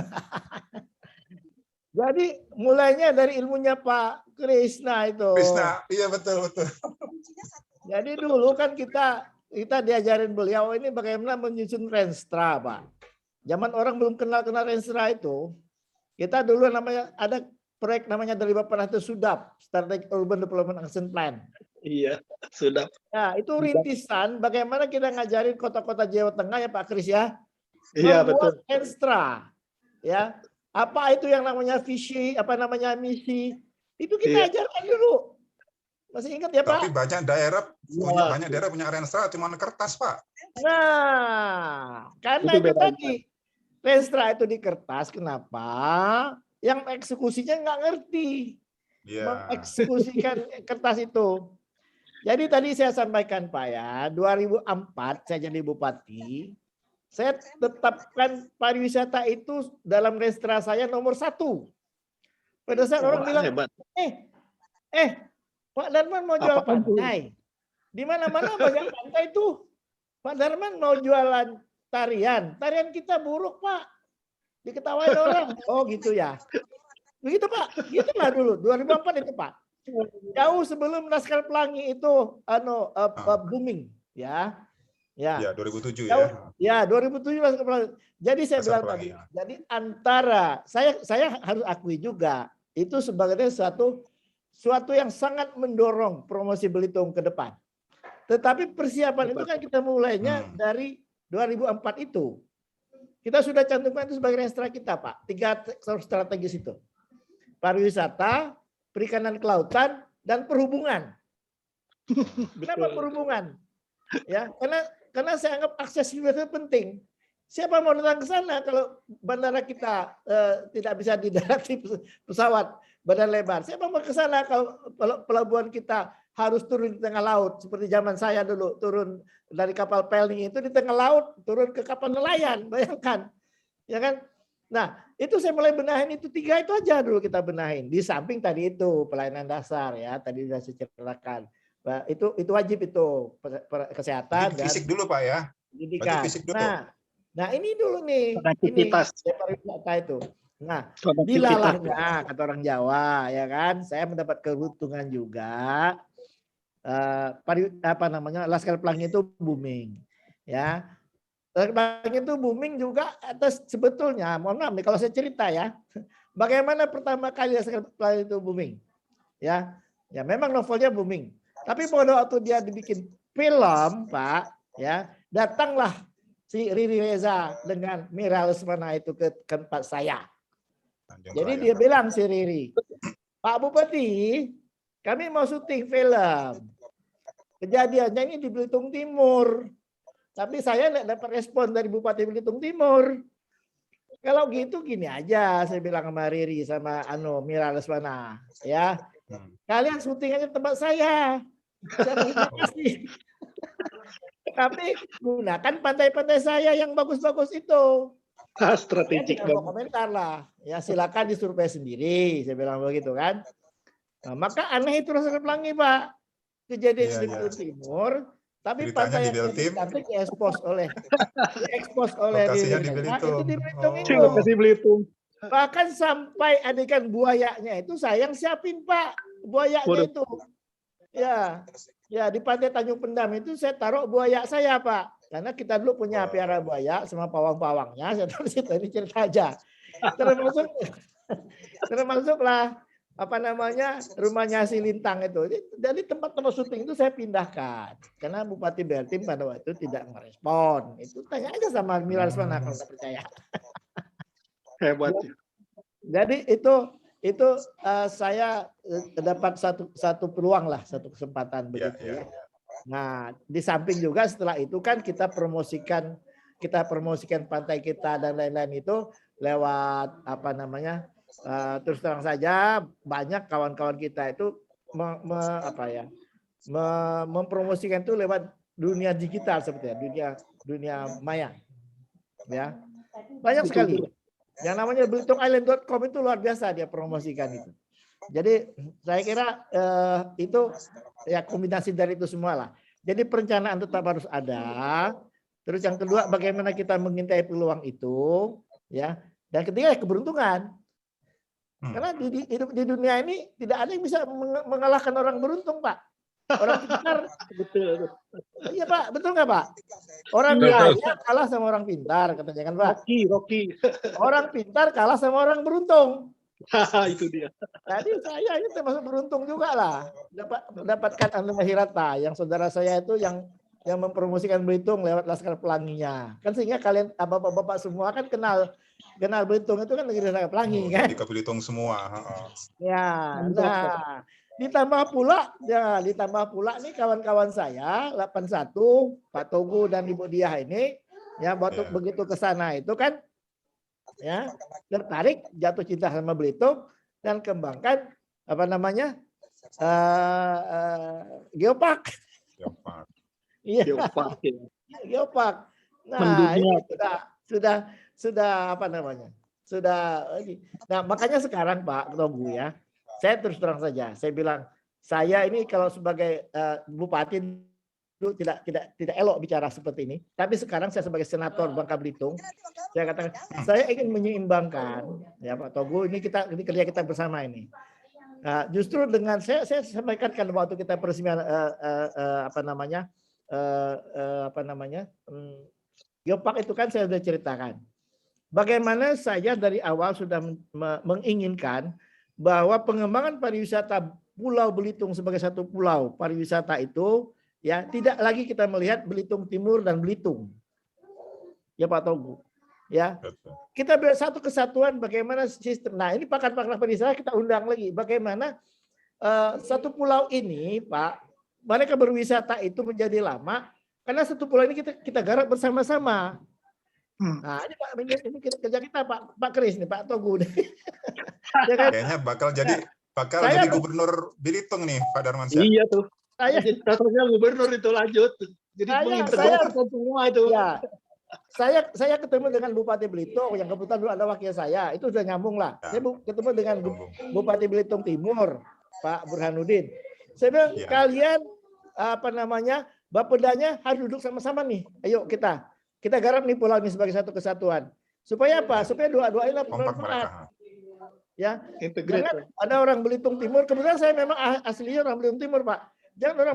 Jadi mulainya dari ilmunya Pak Krishna itu.
Krishna, iya betul.
Jadi dulu kan kita diajarin beliau ini bagaimana menyusun Renstra, Pak. Zaman orang belum kenal Renstra itu, kita dulu ada proyek namanya dari Bapak itu SUDAP, Strategic Urban Development Action Plan.
Iya, SUDAP.
Nah, itu rintisan bagaimana kita ngajarin kota-kota Jawa Tengah ya Pak Kris ya.
Iya, betul.
Renstra. Ya. Apa itu yang namanya visi, misi, itu kita ajarkan dulu. Masih ingat ya Pak?
Tapi banyak daerah punya Renstra cuma kertas Pak.
Nah, karena itu tadi Renstra itu di kertas, kenapa? Yang eksekusinya nggak ngerti mengeksekusikan kertas itu. Jadi tadi saya sampaikan Pak ya, 2004 saya jadi bupati. Saya tetapkan pariwisata itu dalam Renstra saya nomor 1. Pada saat orang bilang, Pak Darman mau jual pantai. Di mana-mana banyak pantai itu. Pak Darman mau jualan tarian. Tarian kita buruk Pak. Diketawain orang. Oh gitu ya. Begitu Pak. Gitulah dulu. 2004 itu Pak. Jauh sebelum Laskar Pelangi itu booming. Ya, 2007 ya. Ya, 2007 Laskar Pelangi. Jadi saya bilang tadi, jadi antara saya harus akui juga itu sebagai suatu yang sangat mendorong promosi Belitung ke depan. Tetapi persiapan itu kan kita mulainya dari 2004 itu. Kita sudah cantumkan itu sebagai Renstra kita, Pak. 3 sektor strategis itu. Pariwisata, perikanan kelautan, dan perhubungan. Kenapa perhubungan? Ya, karena saya anggap aksesibilitas penting. Siapa mau datang ke sana kalau bandara kita tidak bisa didarati pesawat badan lebar? Siapa mau ke sana kalau pelabuhan kita harus turun di tengah laut seperti zaman saya dulu turun dari kapal pelni itu di tengah laut turun ke kapal nelayan, bayangkan, ya kan? Nah itu saya mulai benahin itu 3 itu aja dulu kita benahin. Di samping tadi itu pelayanan dasar ya tadi sudah saya ceritakan. Itu wajib itu kesehatan dan
fisik dulu Pak ya.
Pendidikan.
Fisik dulu.
Nah ini dulu nih, ini pariwisata itu. Nah, dilalahnya kata orang Jawa, ya kan, saya mendapat keuntungan juga. Laskar Pelangi itu booming, ya. Laskar Pelangi itu booming juga atas sebetulnya, mohon maaf nih kalau saya cerita ya, bagaimana pertama kali Laskar Pelangi itu booming, ya memang novelnya booming. Tapi pada waktu dia dibikin film, Pak, ya datanglah si Riri Reza dengan Mira Lesmana itu ke tempat saya.
Tanjung
Jadi
Raya.
dia bilang si Riri, Pak Bupati, kami mau syuting film. Kejadiannya ini di Belitung Timur. Tapi saya tidak dapat respon dari Bupati Belitung Timur. Kalau gitu gini aja, saya bilang sama Riri sama Mira Lesmana, ya. Kalian syuting aja tempat saya. Saya terima kasih. Tapi gunakan pantai-pantai saya yang bagus-bagus itu.
Strategik
Ya, tidak mau
banget.
komentar lah. Ya silakan disurvei sendiri, saya bilang begitu kan. Nah, maka aneh itu Laskar Pelangi, Pak. Kejadian
Iya,
di
iya.
Belitung Timur, tapi
Ceritanya
pantai
di
yang
Beltim,
cantik diekspos oleh
lokasinya di
Riri. Nah,
Belitung.
itu di Belitung
Oh.
itu.
Lokasi Belitung.
Bahkan sampai adegan buayanya itu saya yang siapin, Pak. Buayanya
Waduh.
itu. Ya. Ya, di Pantai Tanjung Pendam itu saya taruh buaya saya, Pak. Karena kita dulu punya piara buaya sama pawang-pawangnya, saya taruh di situ, ini cerita aja. Termasuklah rumahnya si Lintang itu. Jadi tempat-tempat syuting itu saya pindahkan. Karena Bupati Beltim pada waktu itu tidak merespon. Itu tanya aja sama Mira Lesmana kalau nggak percaya.
Hebat.
Jadi itu saya dapat satu peluang lah, satu kesempatan begitu ya. Nah, di samping juga setelah itu kan kita promosikan pantai kita dan lain-lain itu lewat terus terang saja banyak kawan-kawan kita itu mempromosikan itu lewat dunia digital sepertinya, dunia maya. Ya. Banyak sekali. Yang namanya BelitungIsland.com itu luar biasa dia promosikan itu. Jadi saya kira itu ya kombinasi dari itu semua lah. Jadi perencanaan tetap harus ada. Terus yang kedua bagaimana kita mengintai peluang itu, ya. Dan ketiga keberuntungan. Karena di dunia ini tidak ada yang bisa mengalahkan orang beruntung, Pak. Orang pintar.
Betul.
Iya, Pak. Betul nggak, Pak? Orang kaya kalah sama orang pintar, katanya kan, Pak.
Rocky.
Orang pintar kalah sama orang beruntung.
Itu dia.
Jadi saya ini termasuk beruntung juga lah. Mendapatkan Hirata, yang saudara saya itu yang mempromosikan Belitung lewat Laskar Pelanginya. Kan sehingga kalian bapak-bapak semua kan kenal Belitung itu kan negeri Laskar Pelangi kan.
Di Belitung semua.
Ya, nah ditambah pula nih kawan-kawan saya 81 Pak Togu dan Ibu Diah ini ya begitu ke sana itu kan ya tertarik jatuh cinta sama Belitung dan kembangkan geopark. Iya. Geopark. Nah, ini sudah Nah, makanya sekarang Pak Togu ya. Saya terus terang saja, saya bilang saya ini kalau sebagai bupati dulu tidak elok bicara seperti ini, tapi sekarang saya sebagai senator Bangka Belitung, saya katakan saya ingin menyeimbangkan ya Pak Togu, ini kerja kita bersama ini. Justru dengan saya sampaikan kan waktu kita peresmian Geopark itu kan saya sudah ceritakan. Bagaimana saya dari awal sudah menginginkan bahwa pengembangan pariwisata Pulau Belitung sebagai satu pulau pariwisata itu ya tidak lagi kita melihat Belitung Timur dan Belitung. Ya Pak Togu. Ya. Kita satu kesatuan bagaimana sistem. Nah, ini pakar-pakar pariwisata kita undang lagi bagaimana satu pulau ini, Pak, mereka berwisata itu menjadi lama karena satu pulau ini kita garap bersama-sama. Nah, ini Pak, ini kerja kita Pak Kris nih, Pak Togu. Ya kan?
Kayaknya bakal jadi gubernur Belitung nih, Pak Darmansyah.
Iya tuh. Saya jadi gubernur itu lanjut. Jadi mengintegrasikan semua itu.
Ya. Saya ketemu dengan Bupati Belitung yang kebetulan dulu ada wakil saya, itu sudah nyambung lah. Saya ketemu dengan Bupati Belitung Timur, Pak Burhanuddin. Saya bilang kalian Bapedanya harus duduk sama-sama nih. Ayo kita garap nih pulau ini sebagai satu kesatuan. Supaya apa? Supaya dua-duanya bermanfaat. Ya, jangan ada orang Belitung Timur. Kebetulan saya memang aslinya orang Belitung Timur, Pak. Jangan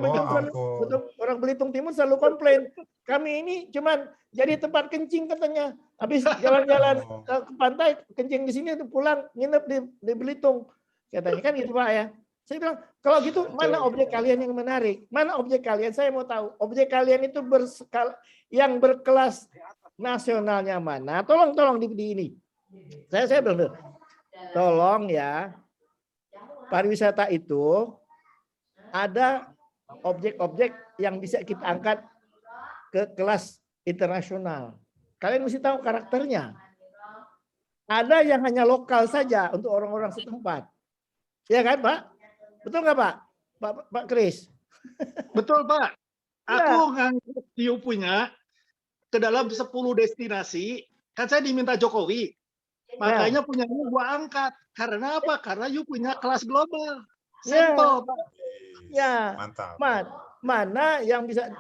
orang Belitung Timur selalu komplain. Kami ini cuman jadi tempat kencing katanya. Habis jalan-jalan ke pantai, kencing di sini pulang nginep di Belitung. Katanya kan gitu, Pak ya. Saya bilang, kalau gitu mana objek kalian yang menarik? Mana objek kalian? Saya mau tahu. Objek kalian itu yang berkelas nasionalnya mana? Tolong di ini. Saya bilang, tolong ya, pariwisata itu ada objek-objek yang bisa kita angkat ke kelas internasional. Kalian mesti tahu karakternya. Ada yang hanya lokal saja untuk orang-orang setempat. Ya kan, Pak? Betul nggak, Pak? Pak Kris?
Betul, Pak.
Ya.
Aku ngangkut Hiu punya ke dalam 10 destinasi. Kan saya diminta Jokowi. Makanya punya Hiu gua angkat. Karena apa? Karena Hiu punya kelas global. Simple, Pak.
Ya.
Mantap.
Mana yang bisa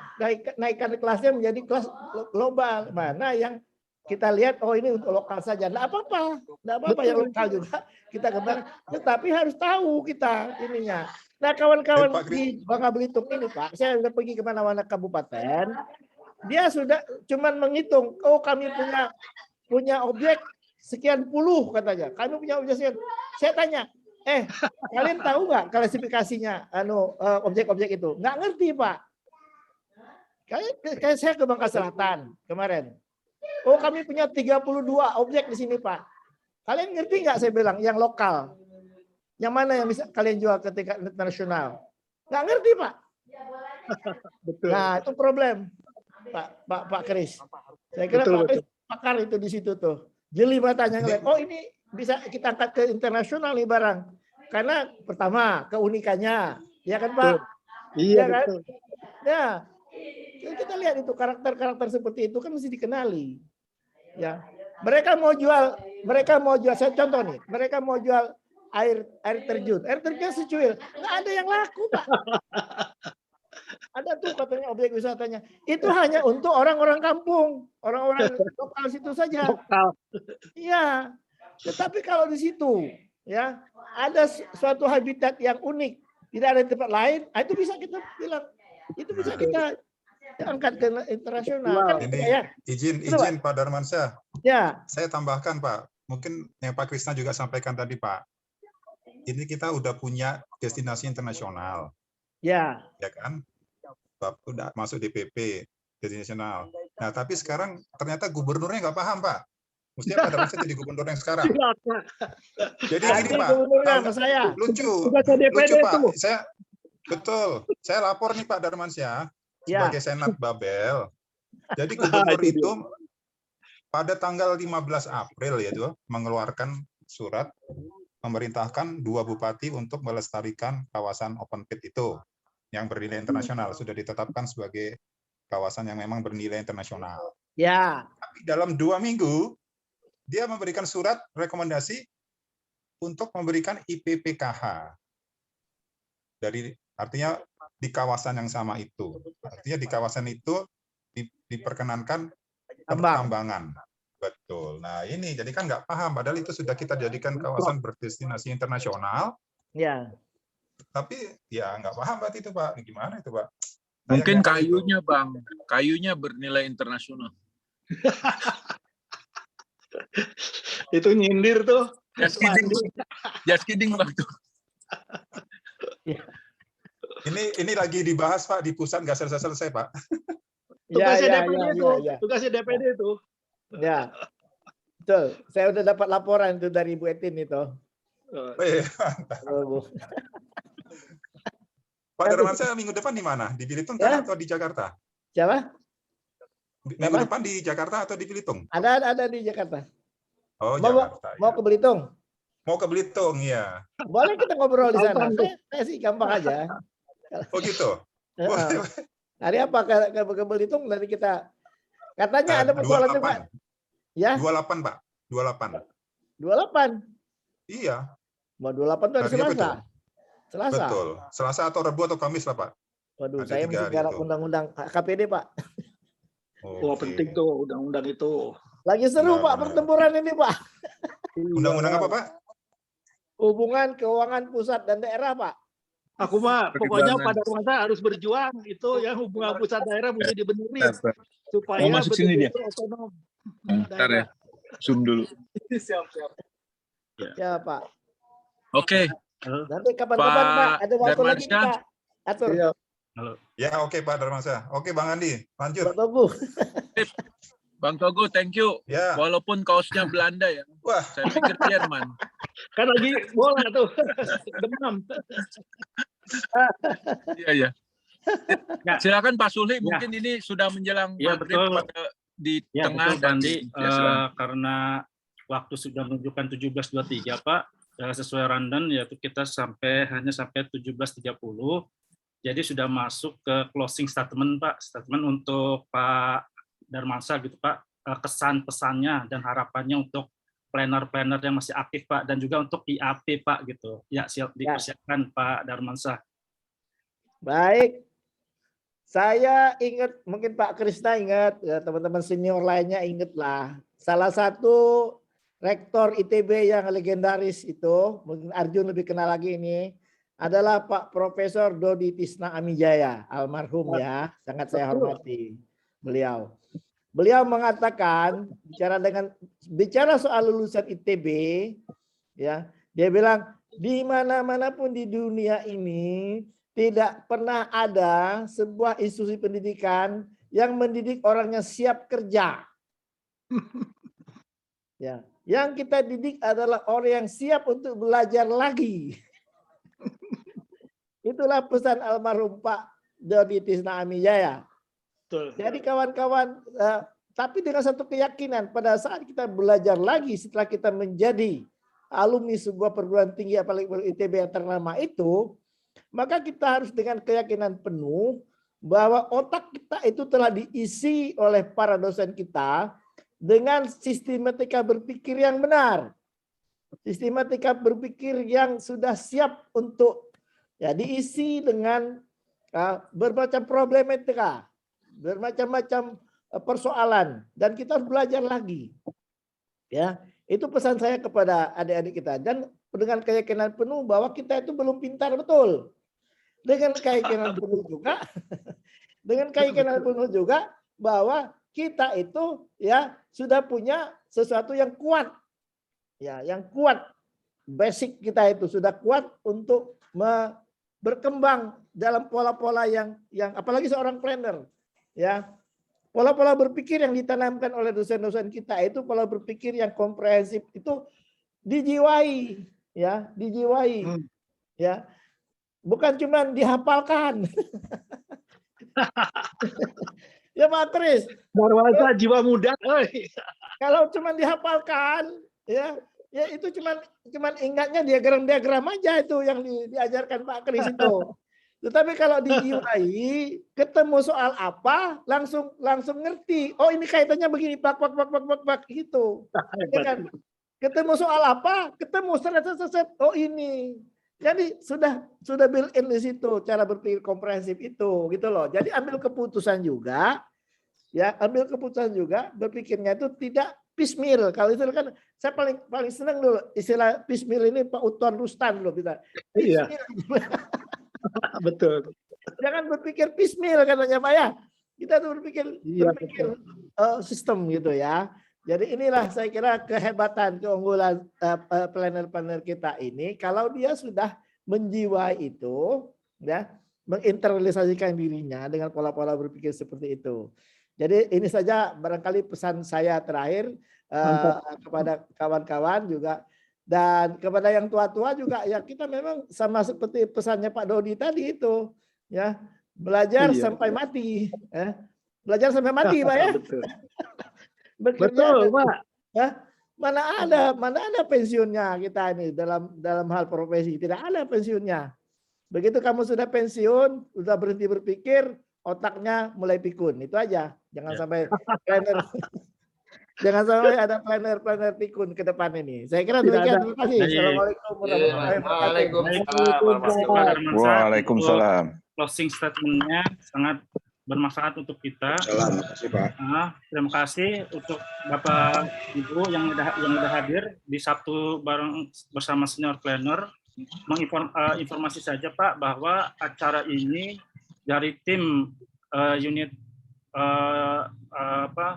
naikkan kelasnya menjadi kelas global? Mana yang kita lihat, oh ini untuk lokal saja. Nggak apa-apa. Nggak apa-apa yang lokal juga kita kembang. Tetapi harus tahu kita ininya. Nah, kawan-kawan di Bangka Belitung ini, Pak, saya sudah pergi kemana-mana kabupaten. Dia sudah cuman menghitung, oh kami punya objek sekian puluh katanya. Kami punya objek sekian. Saya tanya, kalian tahu nggak klasifikasinya objek-objek itu? Nggak ngerti, Pak. Kayak saya ke Bangka Selatan kemarin. Oh, kami punya 32 objek di sini, Pak. Kalian ngerti nggak saya bilang yang lokal? Yang mana yang bisa kalian jual ke tingkat internasional? Nggak ngerti, Pak.
Betul.
Nah, itu problem, Pak Kris. Saya kira
Betul,
Pak Kris pakar itu di situ tuh. Jeli matanya ngeliat, oh ini bisa kita angkat ke internasional nih barang. Karena pertama keunikannya, ya kan, Pak?
Iya,
Ya kan?
betul.
Ya, kita lihat itu karakter-karakter seperti itu kan mesti dikenali. Ya, mereka mau jual, saya contoh nih, mereka mau jual air terjun secuil, nggak ada yang laku, Pak. Ada tuh katanya objek wisatanya, itu hanya untuk orang-orang kampung, orang-orang lokal situ saja. Iya, tetapi kalau di situ ya ada suatu habitat yang unik, tidak ada di tempat lain, itu bisa kita bilang, itu bisa kita angkat ke internasional. Kan,
Ini
ya.
izin Pak Darmansyah.
Ya.
Saya tambahkan, Pak. Mungkin yang Pak Krisna juga sampaikan tadi, Pak. Ini kita udah punya destinasi internasional.
Ya.
Ya kan? Bapak udah masuk DPP internasional. Nah, tapi sekarang ternyata gubernurnya nggak paham, Pak. Mestinya Pak Darmansyah jadi gubernur yang sekarang. Jadi gini, Pak. Lucu, Pak. Saya lapor nih Pak Darmansyah sebagai Senat Babel. Jadi gubernur itu pada tanggal 15 April yaitu mengeluarkan surat memerintahkan 2 bupati untuk melestarikan kawasan open pit itu yang bernilai internasional, sudah ditetapkan sebagai kawasan yang memang bernilai internasional.
Ya.
Tapi dalam 2 minggu dia memberikan surat rekomendasi untuk memberikan IPPKH. Artinya di kawasan yang sama itu. Artinya di kawasan itu diperkenankan pertambangan. Betul. Nah ini jadi kan nggak paham. Padahal itu sudah kita jadikan kawasan berdestinasi internasional.
Ya.
Tapi ya nggak paham berarti itu Pak. Gimana itu Pak?
Mungkin kayunya Bang. Kayunya bernilai internasional.
Itu nyindir tuh.
Just kidding Bang tuh.
Ini lagi dibahas Pak di pusat nggak selesai Pak.
Tugasnya DPD itu. Tugasnya DPD itu.
Ya, betul. Saya udah dapat laporan itu dari Bu Etin itu.
Pak Darmansyah minggu depan di mana? Di Belitung atau di Jakarta?
Siapa?
Minggu depan di Jakarta atau di Belitung?
Ada di Jakarta.
Oh, Jakarta.
Mau ke Belitung?
Mau ke Belitung, ya.
Boleh kita ngobrol di sana. Saya sih gampang aja.
Oh gitu.
Hari apa ke Belitung dari kita? Katanya ada persoalan Pak. Ya.
28 Pak. 28.
28.
Iya.
Mau 28 itu hari Selasa. Selasa.
Betul. Selasa atau Rabu atau Kamis lah Pak.
Waduh, saya mesti garap undang-undang KPD Pak.
Wah penting tuh undang-undang itu.
Lagi seru Pak pertempuran ini Pak.
Undang-undang apa Pak?
Hubungan keuangan pusat dan daerah Pak.
Aku mah pokoknya pada masa harus berjuang itu yang hubungan pusat daerah mesti dibenerin supaya
masuk sini dia.
Otonom.
Bentar ya. Zoom dulu.
Siap.
Ya Pak.
Oke.
Nanti kapan-kapan Pak ada waktu lagi kita atur.
Ya oke Pak Darmansyah. Oke Bang Andi, lanjut.
Pak Togu.
Bang Togo, thank you.
Ya.
Walaupun kaosnya Belanda ya.
Wah.
Saya pikir Jerman.
Kan lagi bola tuh. Demam.
Iya, iya.
Ya.
Silakan Pak Suli,
Ya.
mungkin ini sudah menjelang
Ya,
maghrib
betul.
pada di
Ya,
tengah
betul,
dan
Bandi.
di ya, silakan.
Karena waktu sudah menunjukkan 17.23, Pak. Sesuai rundown yaitu kita hanya sampai 17.30. Jadi sudah masuk ke closing statement, Pak. Statement untuk Pak Darmansyah gitu, Pak. Kesan pesannya dan harapannya untuk planner-planner yang masih aktif, Pak, dan juga untuk IAP, Pak, gitu. Ya, dipersiapkan Pak Darmansyah.
Baik. Saya ingat, mungkin Pak Krisna ingat, ya, teman-teman senior lainnya ingatlah. Salah satu rektor ITB yang legendaris itu, mungkin Arjun lebih kenal lagi ini, adalah Pak Profesor Dodi Tisna Amijaya, almarhum ya, sangat saya hormati beliau. Beliau mengatakan bicara soal lulusan ITB, ya, dia bilang di mana-mana pun di dunia ini tidak pernah ada sebuah institusi pendidikan yang mendidik orangnya siap kerja. Ya, yang kita didik adalah orang yang siap untuk belajar lagi. Itulah pesan almarhum Pak Dodi Tisna Amijaya. Jadi kawan-kawan, tapi dengan satu keyakinan pada saat kita belajar lagi setelah kita menjadi alumni sebuah perguruan tinggi apalagi ITB yang ternama itu, maka kita harus dengan keyakinan penuh bahwa otak kita itu telah diisi oleh para dosen kita dengan sistematika berpikir yang benar. Sistematika berpikir yang sudah siap untuk ya diisi dengan bermacam problematika, bermacam-macam persoalan, dan kita harus belajar lagi. Ya, itu pesan saya kepada adik-adik kita, dan dengan keyakinan penuh bahwa kita itu belum pintar betul. Dengan keyakinan penuh juga, dengan keyakinan penuh juga bahwa kita itu ya sudah punya sesuatu yang kuat. Ya, yang kuat. Basic kita itu sudah kuat untuk berkembang dalam pola-pola yang apalagi seorang planner, ya. Pola-pola berpikir yang ditanamkan oleh dosen-dosen kita itu pola berpikir yang komprehensif itu dijiwai, ya, dijiwai. Ya. Bukan cuma dihafalkan. Ya Pak Tris.
Darwaza jiwa muda.
Kalau cuma dihafalkan, ya itu cuma ingatnya diagram-diagram aja itu yang diajarkan Pak Kris itu. Tetapi kalau dijiwai, ketemu soal apa, langsung ngerti. Oh ini kaitannya begini, pak gitu. Ya kan? Ketemu soal apa, ketemu set. Oh ini. Jadi sudah built-in di situ cara berpikir komprehensif itu, gitu loh. Jadi ambil keputusan juga, ya ambil keputusan juga berpikirnya itu tidak piecemeal. Kalau itu kan saya paling senang dulu istilah piecemeal ini Pak Uton Rustan loh kita.
Iya. Betul.
Jangan berpikir piecemeal katanya Pak ya. Kita tuh berpikir sistem gitu ya. Jadi inilah saya kira kehebatan, keunggulan planner-planner kita ini kalau dia sudah menjiwai itu, ya, menginternalisasikan dirinya dengan pola-pola berpikir seperti itu. Jadi ini saja barangkali pesan saya terakhir kepada kawan-kawan juga dan kepada yang tua-tua juga ya kita memang sama seperti pesannya Pak Dodi tadi itu, ya belajar sampai mati, ya. Belajar sampai mati Pak ya.
Betul, Pak.
Ya, mana ada pensiunnya kita ini dalam hal profesi, tidak ada pensiunnya. Begitu kamu sudah pensiun, sudah berhenti berpikir, otaknya mulai pikun. Itu aja. Jangan sampai planner jangan sampai ada planner pikun ke depan ini. Saya kira demikian. Terima kasih. Assalamualaikum warahmatullahi wabarakatuh.
Waalaikumsalam.
Closing statement-nya sangat bermanfaat untuk kita.
Terima kasih Pak.
Terima kasih untuk Bapak Ibu yang udah hadir di Sabtu bareng bersama senior planner. Informasi saja Pak bahwa acara ini dari tim unit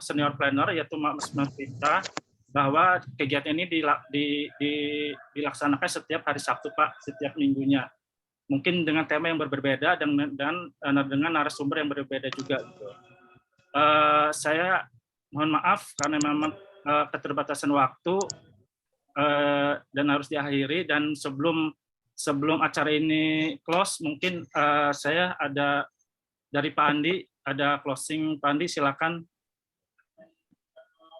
senior planner yaitu Mas kita bahwa kegiatan ini dilaksanakan setiap hari Sabtu Pak, setiap minggunya. Mungkin dengan tema yang berbeda dan dengan narasumber yang berbeda juga. Gitu. Saya mohon maaf karena memang keterbatasan waktu dan harus diakhiri, dan sebelum acara ini close, mungkin saya ada dari Pak Andi, ada closing. Pak Andi, silakan.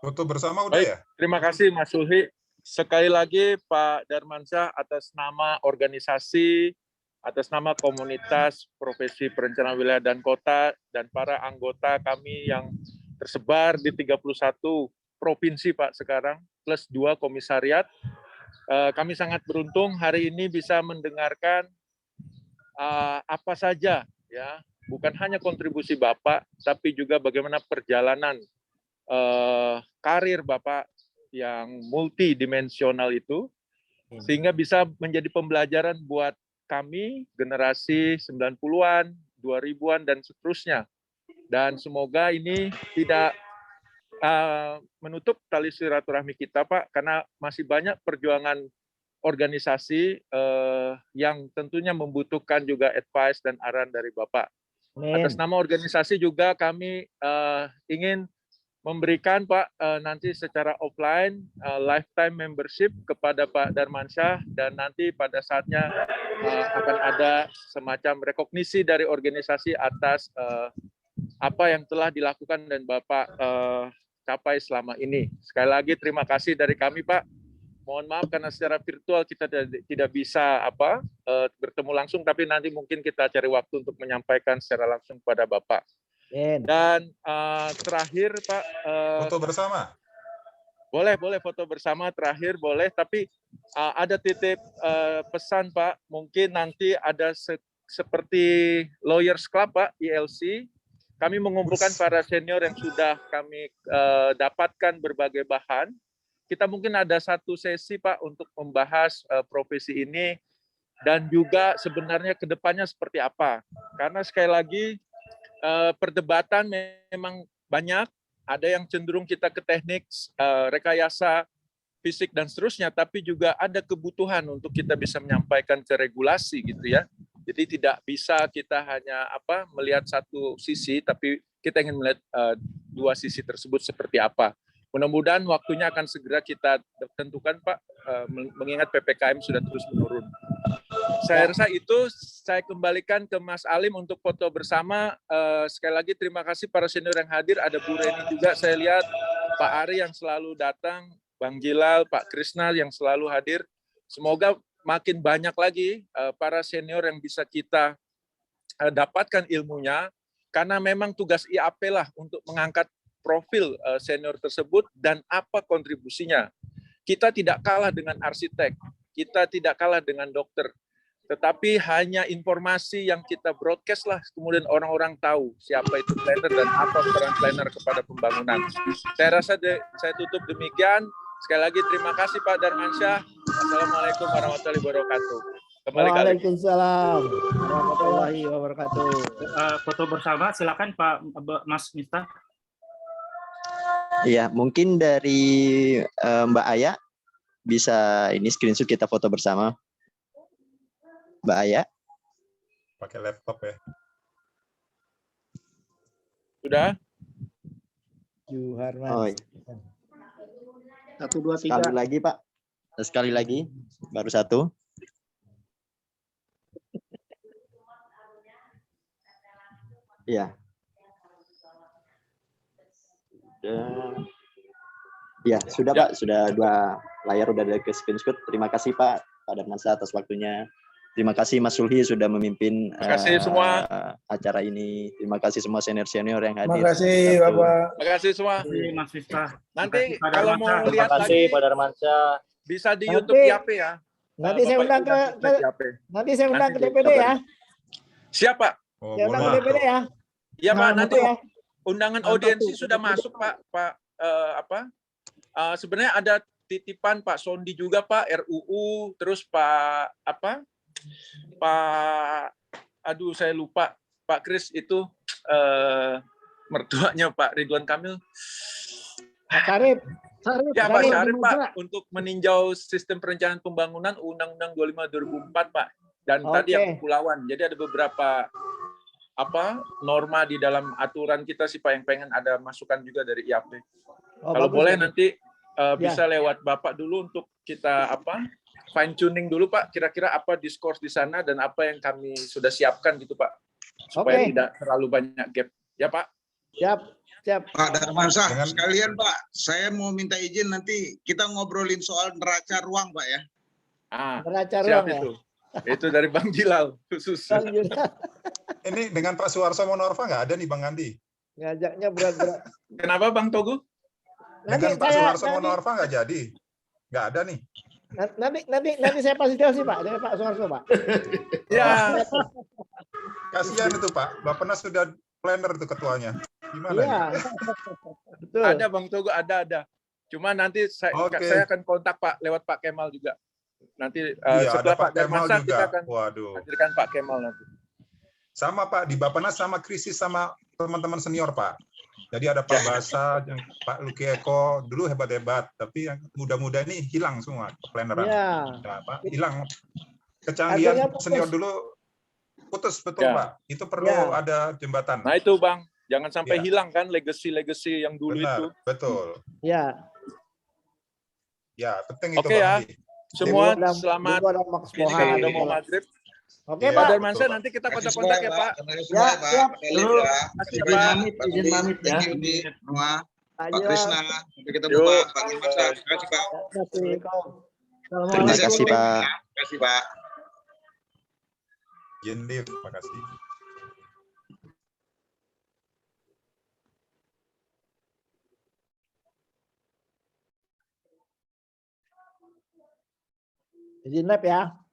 Foto bersama udah
Baik,
ya?
terima kasih Mas Sulhi. Sekali lagi Pak Darmansyah, atas nama organisasi, atas nama komunitas profesi perencanaan wilayah dan kota, dan para anggota kami yang tersebar di 31 provinsi Pak sekarang, plus 2 komisariat. Kami sangat beruntung hari ini bisa mendengarkan apa saja, ya, bukan hanya kontribusi Bapak, tapi juga bagaimana perjalanan karir Bapak yang multidimensional itu, sehingga bisa menjadi pembelajaran buat kami, generasi 90-an, 2000-an, dan seterusnya. Dan semoga ini tidak menutup tali silaturahmi kita, Pak, karena masih banyak perjuangan organisasi yang tentunya membutuhkan juga advice dan arahan dari Bapak. Atas nama organisasi juga kami ingin memberikan Pak nanti secara offline lifetime membership kepada Pak Darmansyah, dan nanti pada saatnya akan ada semacam rekognisi dari organisasi atas apa yang telah dilakukan dan Bapak capai selama ini. Sekali lagi terima kasih dari kami, Pak. Mohon maaf karena secara virtual kita tidak bisa bertemu langsung, tapi nanti mungkin kita cari waktu untuk menyampaikan secara langsung kepada Bapak. Dan terakhir Pak,
foto bersama.
Boleh foto bersama terakhir boleh, tapi ada titip pesan Pak, mungkin nanti ada seperti Lawyers Club Pak, ILC, kami mengumpulkan para senior yang sudah kami dapatkan berbagai bahan. Kita mungkin ada satu sesi Pak untuk membahas profesi ini dan juga sebenarnya kedepannya seperti apa. Karena sekali lagi perdebatan memang banyak, ada yang cenderung kita ke teknik, rekayasa, fisik dan seterusnya, tapi juga ada kebutuhan untuk kita bisa menyampaikan ke regulasi gitu ya. Jadi tidak bisa kita hanya melihat satu sisi, tapi kita ingin melihat dua sisi tersebut seperti apa. Mudah-mudahan waktunya akan segera kita tentukan Pak, mengingat PPKM sudah terus menurun. Saya rasa itu, saya kembalikan ke Mas Alim untuk foto bersama. Sekali lagi terima kasih para senior yang hadir, ada Bu Reni juga saya lihat, Pak Ari yang selalu datang, Bang Jilal, Pak Krisna yang selalu hadir. Semoga makin banyak lagi para senior yang bisa kita dapatkan ilmunya, karena memang tugas IAP lah untuk mengangkat profil senior tersebut dan apa kontribusinya. Kita tidak kalah dengan arsitek, kita tidak kalah dengan dokter, tetapi hanya informasi yang kita broadcast lah, kemudian orang-orang tahu siapa itu planner dan apa peran planner kepada pembangunan. Saya rasa saya tutup demikian. Sekali lagi terima kasih Pak Darmansyah. Assalamualaikum warahmatullahi wabarakatuh.
Waalaikumsalam warahmatullahi wabarakatuh.
Foto bersama, silakan Pak Mas Miftah.
Iya, mungkin dari Mbak Aya bisa ini screenshot kita foto bersama. Mbak Aya.
Pakai laptop ya.
Sudah?
Juharman.
Oh, iya.
1, 2, 3.
Sekali lagi Pak. Sekali lagi. Baru satu. Iya. Ya, sudah Pak, sudah 2 layar udah ada ke screenshot. Terima kasih Pak Darmansyah atas waktunya. Terima kasih Mas Sulhi sudah memimpin
semua
acara ini. Terima kasih semua senior-senior yang hadir.
Terima kasih Bapak.
Terima kasih semua.
Mas Miftah.
Nanti kalau mau
Terima
lihat
kasih
lagi
Pak Darmansyah.
bisa di
Nanti-
YouTube IAP ya.
Nanti saya undang ke DPD ya.
Siapa?
Oh,
Saya undang ke
boleh.
DPD ya.
Ya Pak,
Nah,
nanti
ya.
undangan audiensi sudah masuk Pak. Sebenarnya ada titipan Pak Sondi juga Pak, RUU, terus Pak aduh saya lupa, Pak Kris itu mertuanya Pak Ridwan Kamil.
Pak Syarif.
Ya Pak
Syarif.
Syarif Pak, untuk meninjau sistem perencanaan pembangunan Undang-Undang 25 2004 Pak. Dan tadi yang
Oke.
kepulauan. Jadi ada beberapa norma di dalam aturan kita sih Pak, yang pengen ada masukan juga dari IAP.
Oh,
Kalau
bagus,
boleh
bagus.
nanti bisa lewat Bapak dulu untuk kita fine tuning dulu Pak, kira-kira apa diskurs di sana dan apa yang kami sudah siapkan gitu Pak, supaya
Oke.
tidak terlalu banyak gap. Ya Pak.
Siap, siap.
Pak Darmansyah, sekalian Pak, saya mau minta izin nanti kita ngobrolin soal neraca ruang Pak ya.
Neraca
Siap
ruang ya.
Itu dari Bang Jilal khusus.
Bang Jilal.
Ini dengan Pak Suharso Monorfa nggak ada nih Bang Andi?
Ngajaknya berat-berat.
Kenapa Bang Togu?
Dengan Pak Suharso Monorfa nggak jadi? Nggak ada nih.
Nanti saya fasilitasi Pak dengan Pak Suharso Pak.
Ya.
Kasihan itu Pak, Bappenas sudah planner itu ketuanya. Gimana?
Iya. Betul.
Ada Bang Togu, ada. Cuma nanti saya akan kontak Pak lewat Pak Kemal juga. Nanti setelah
ada Pak Kemal
Darmansyah
juga.
kita akan hadirkan Pak Kemal nanti.
Sama Pak, di Bappenas sama krisis sama teman-teman senior Pak. Jadi ada Pak Basa, Pak Luki Eko, dulu hebat-hebat, tapi yang muda-muda ini hilang semua planneran.
Iya.
Nah, Pak, hilang. Kecanggihan senior dulu putus, betul Pak. Itu perlu ada jembatan.
Nah itu Bang, jangan sampai hilang kan legacy yang dulu itu.
Betul.
Ya.
Ya, penting itu
Oke ya. Semua selamat ini kan ada mau maghrib.
Oke
Pak Darmansyah, nanti kita kontak-kontak ya Pak.
Ya, siap.
Izin pamit ya.
Pak Krisna, sampai ketemu Pak. Pak Darmansyah, terima kasih Pak.
Terima kasih Pak.
Terima kasih Pak.
Yendir, terima kasih.
Izin lab ya.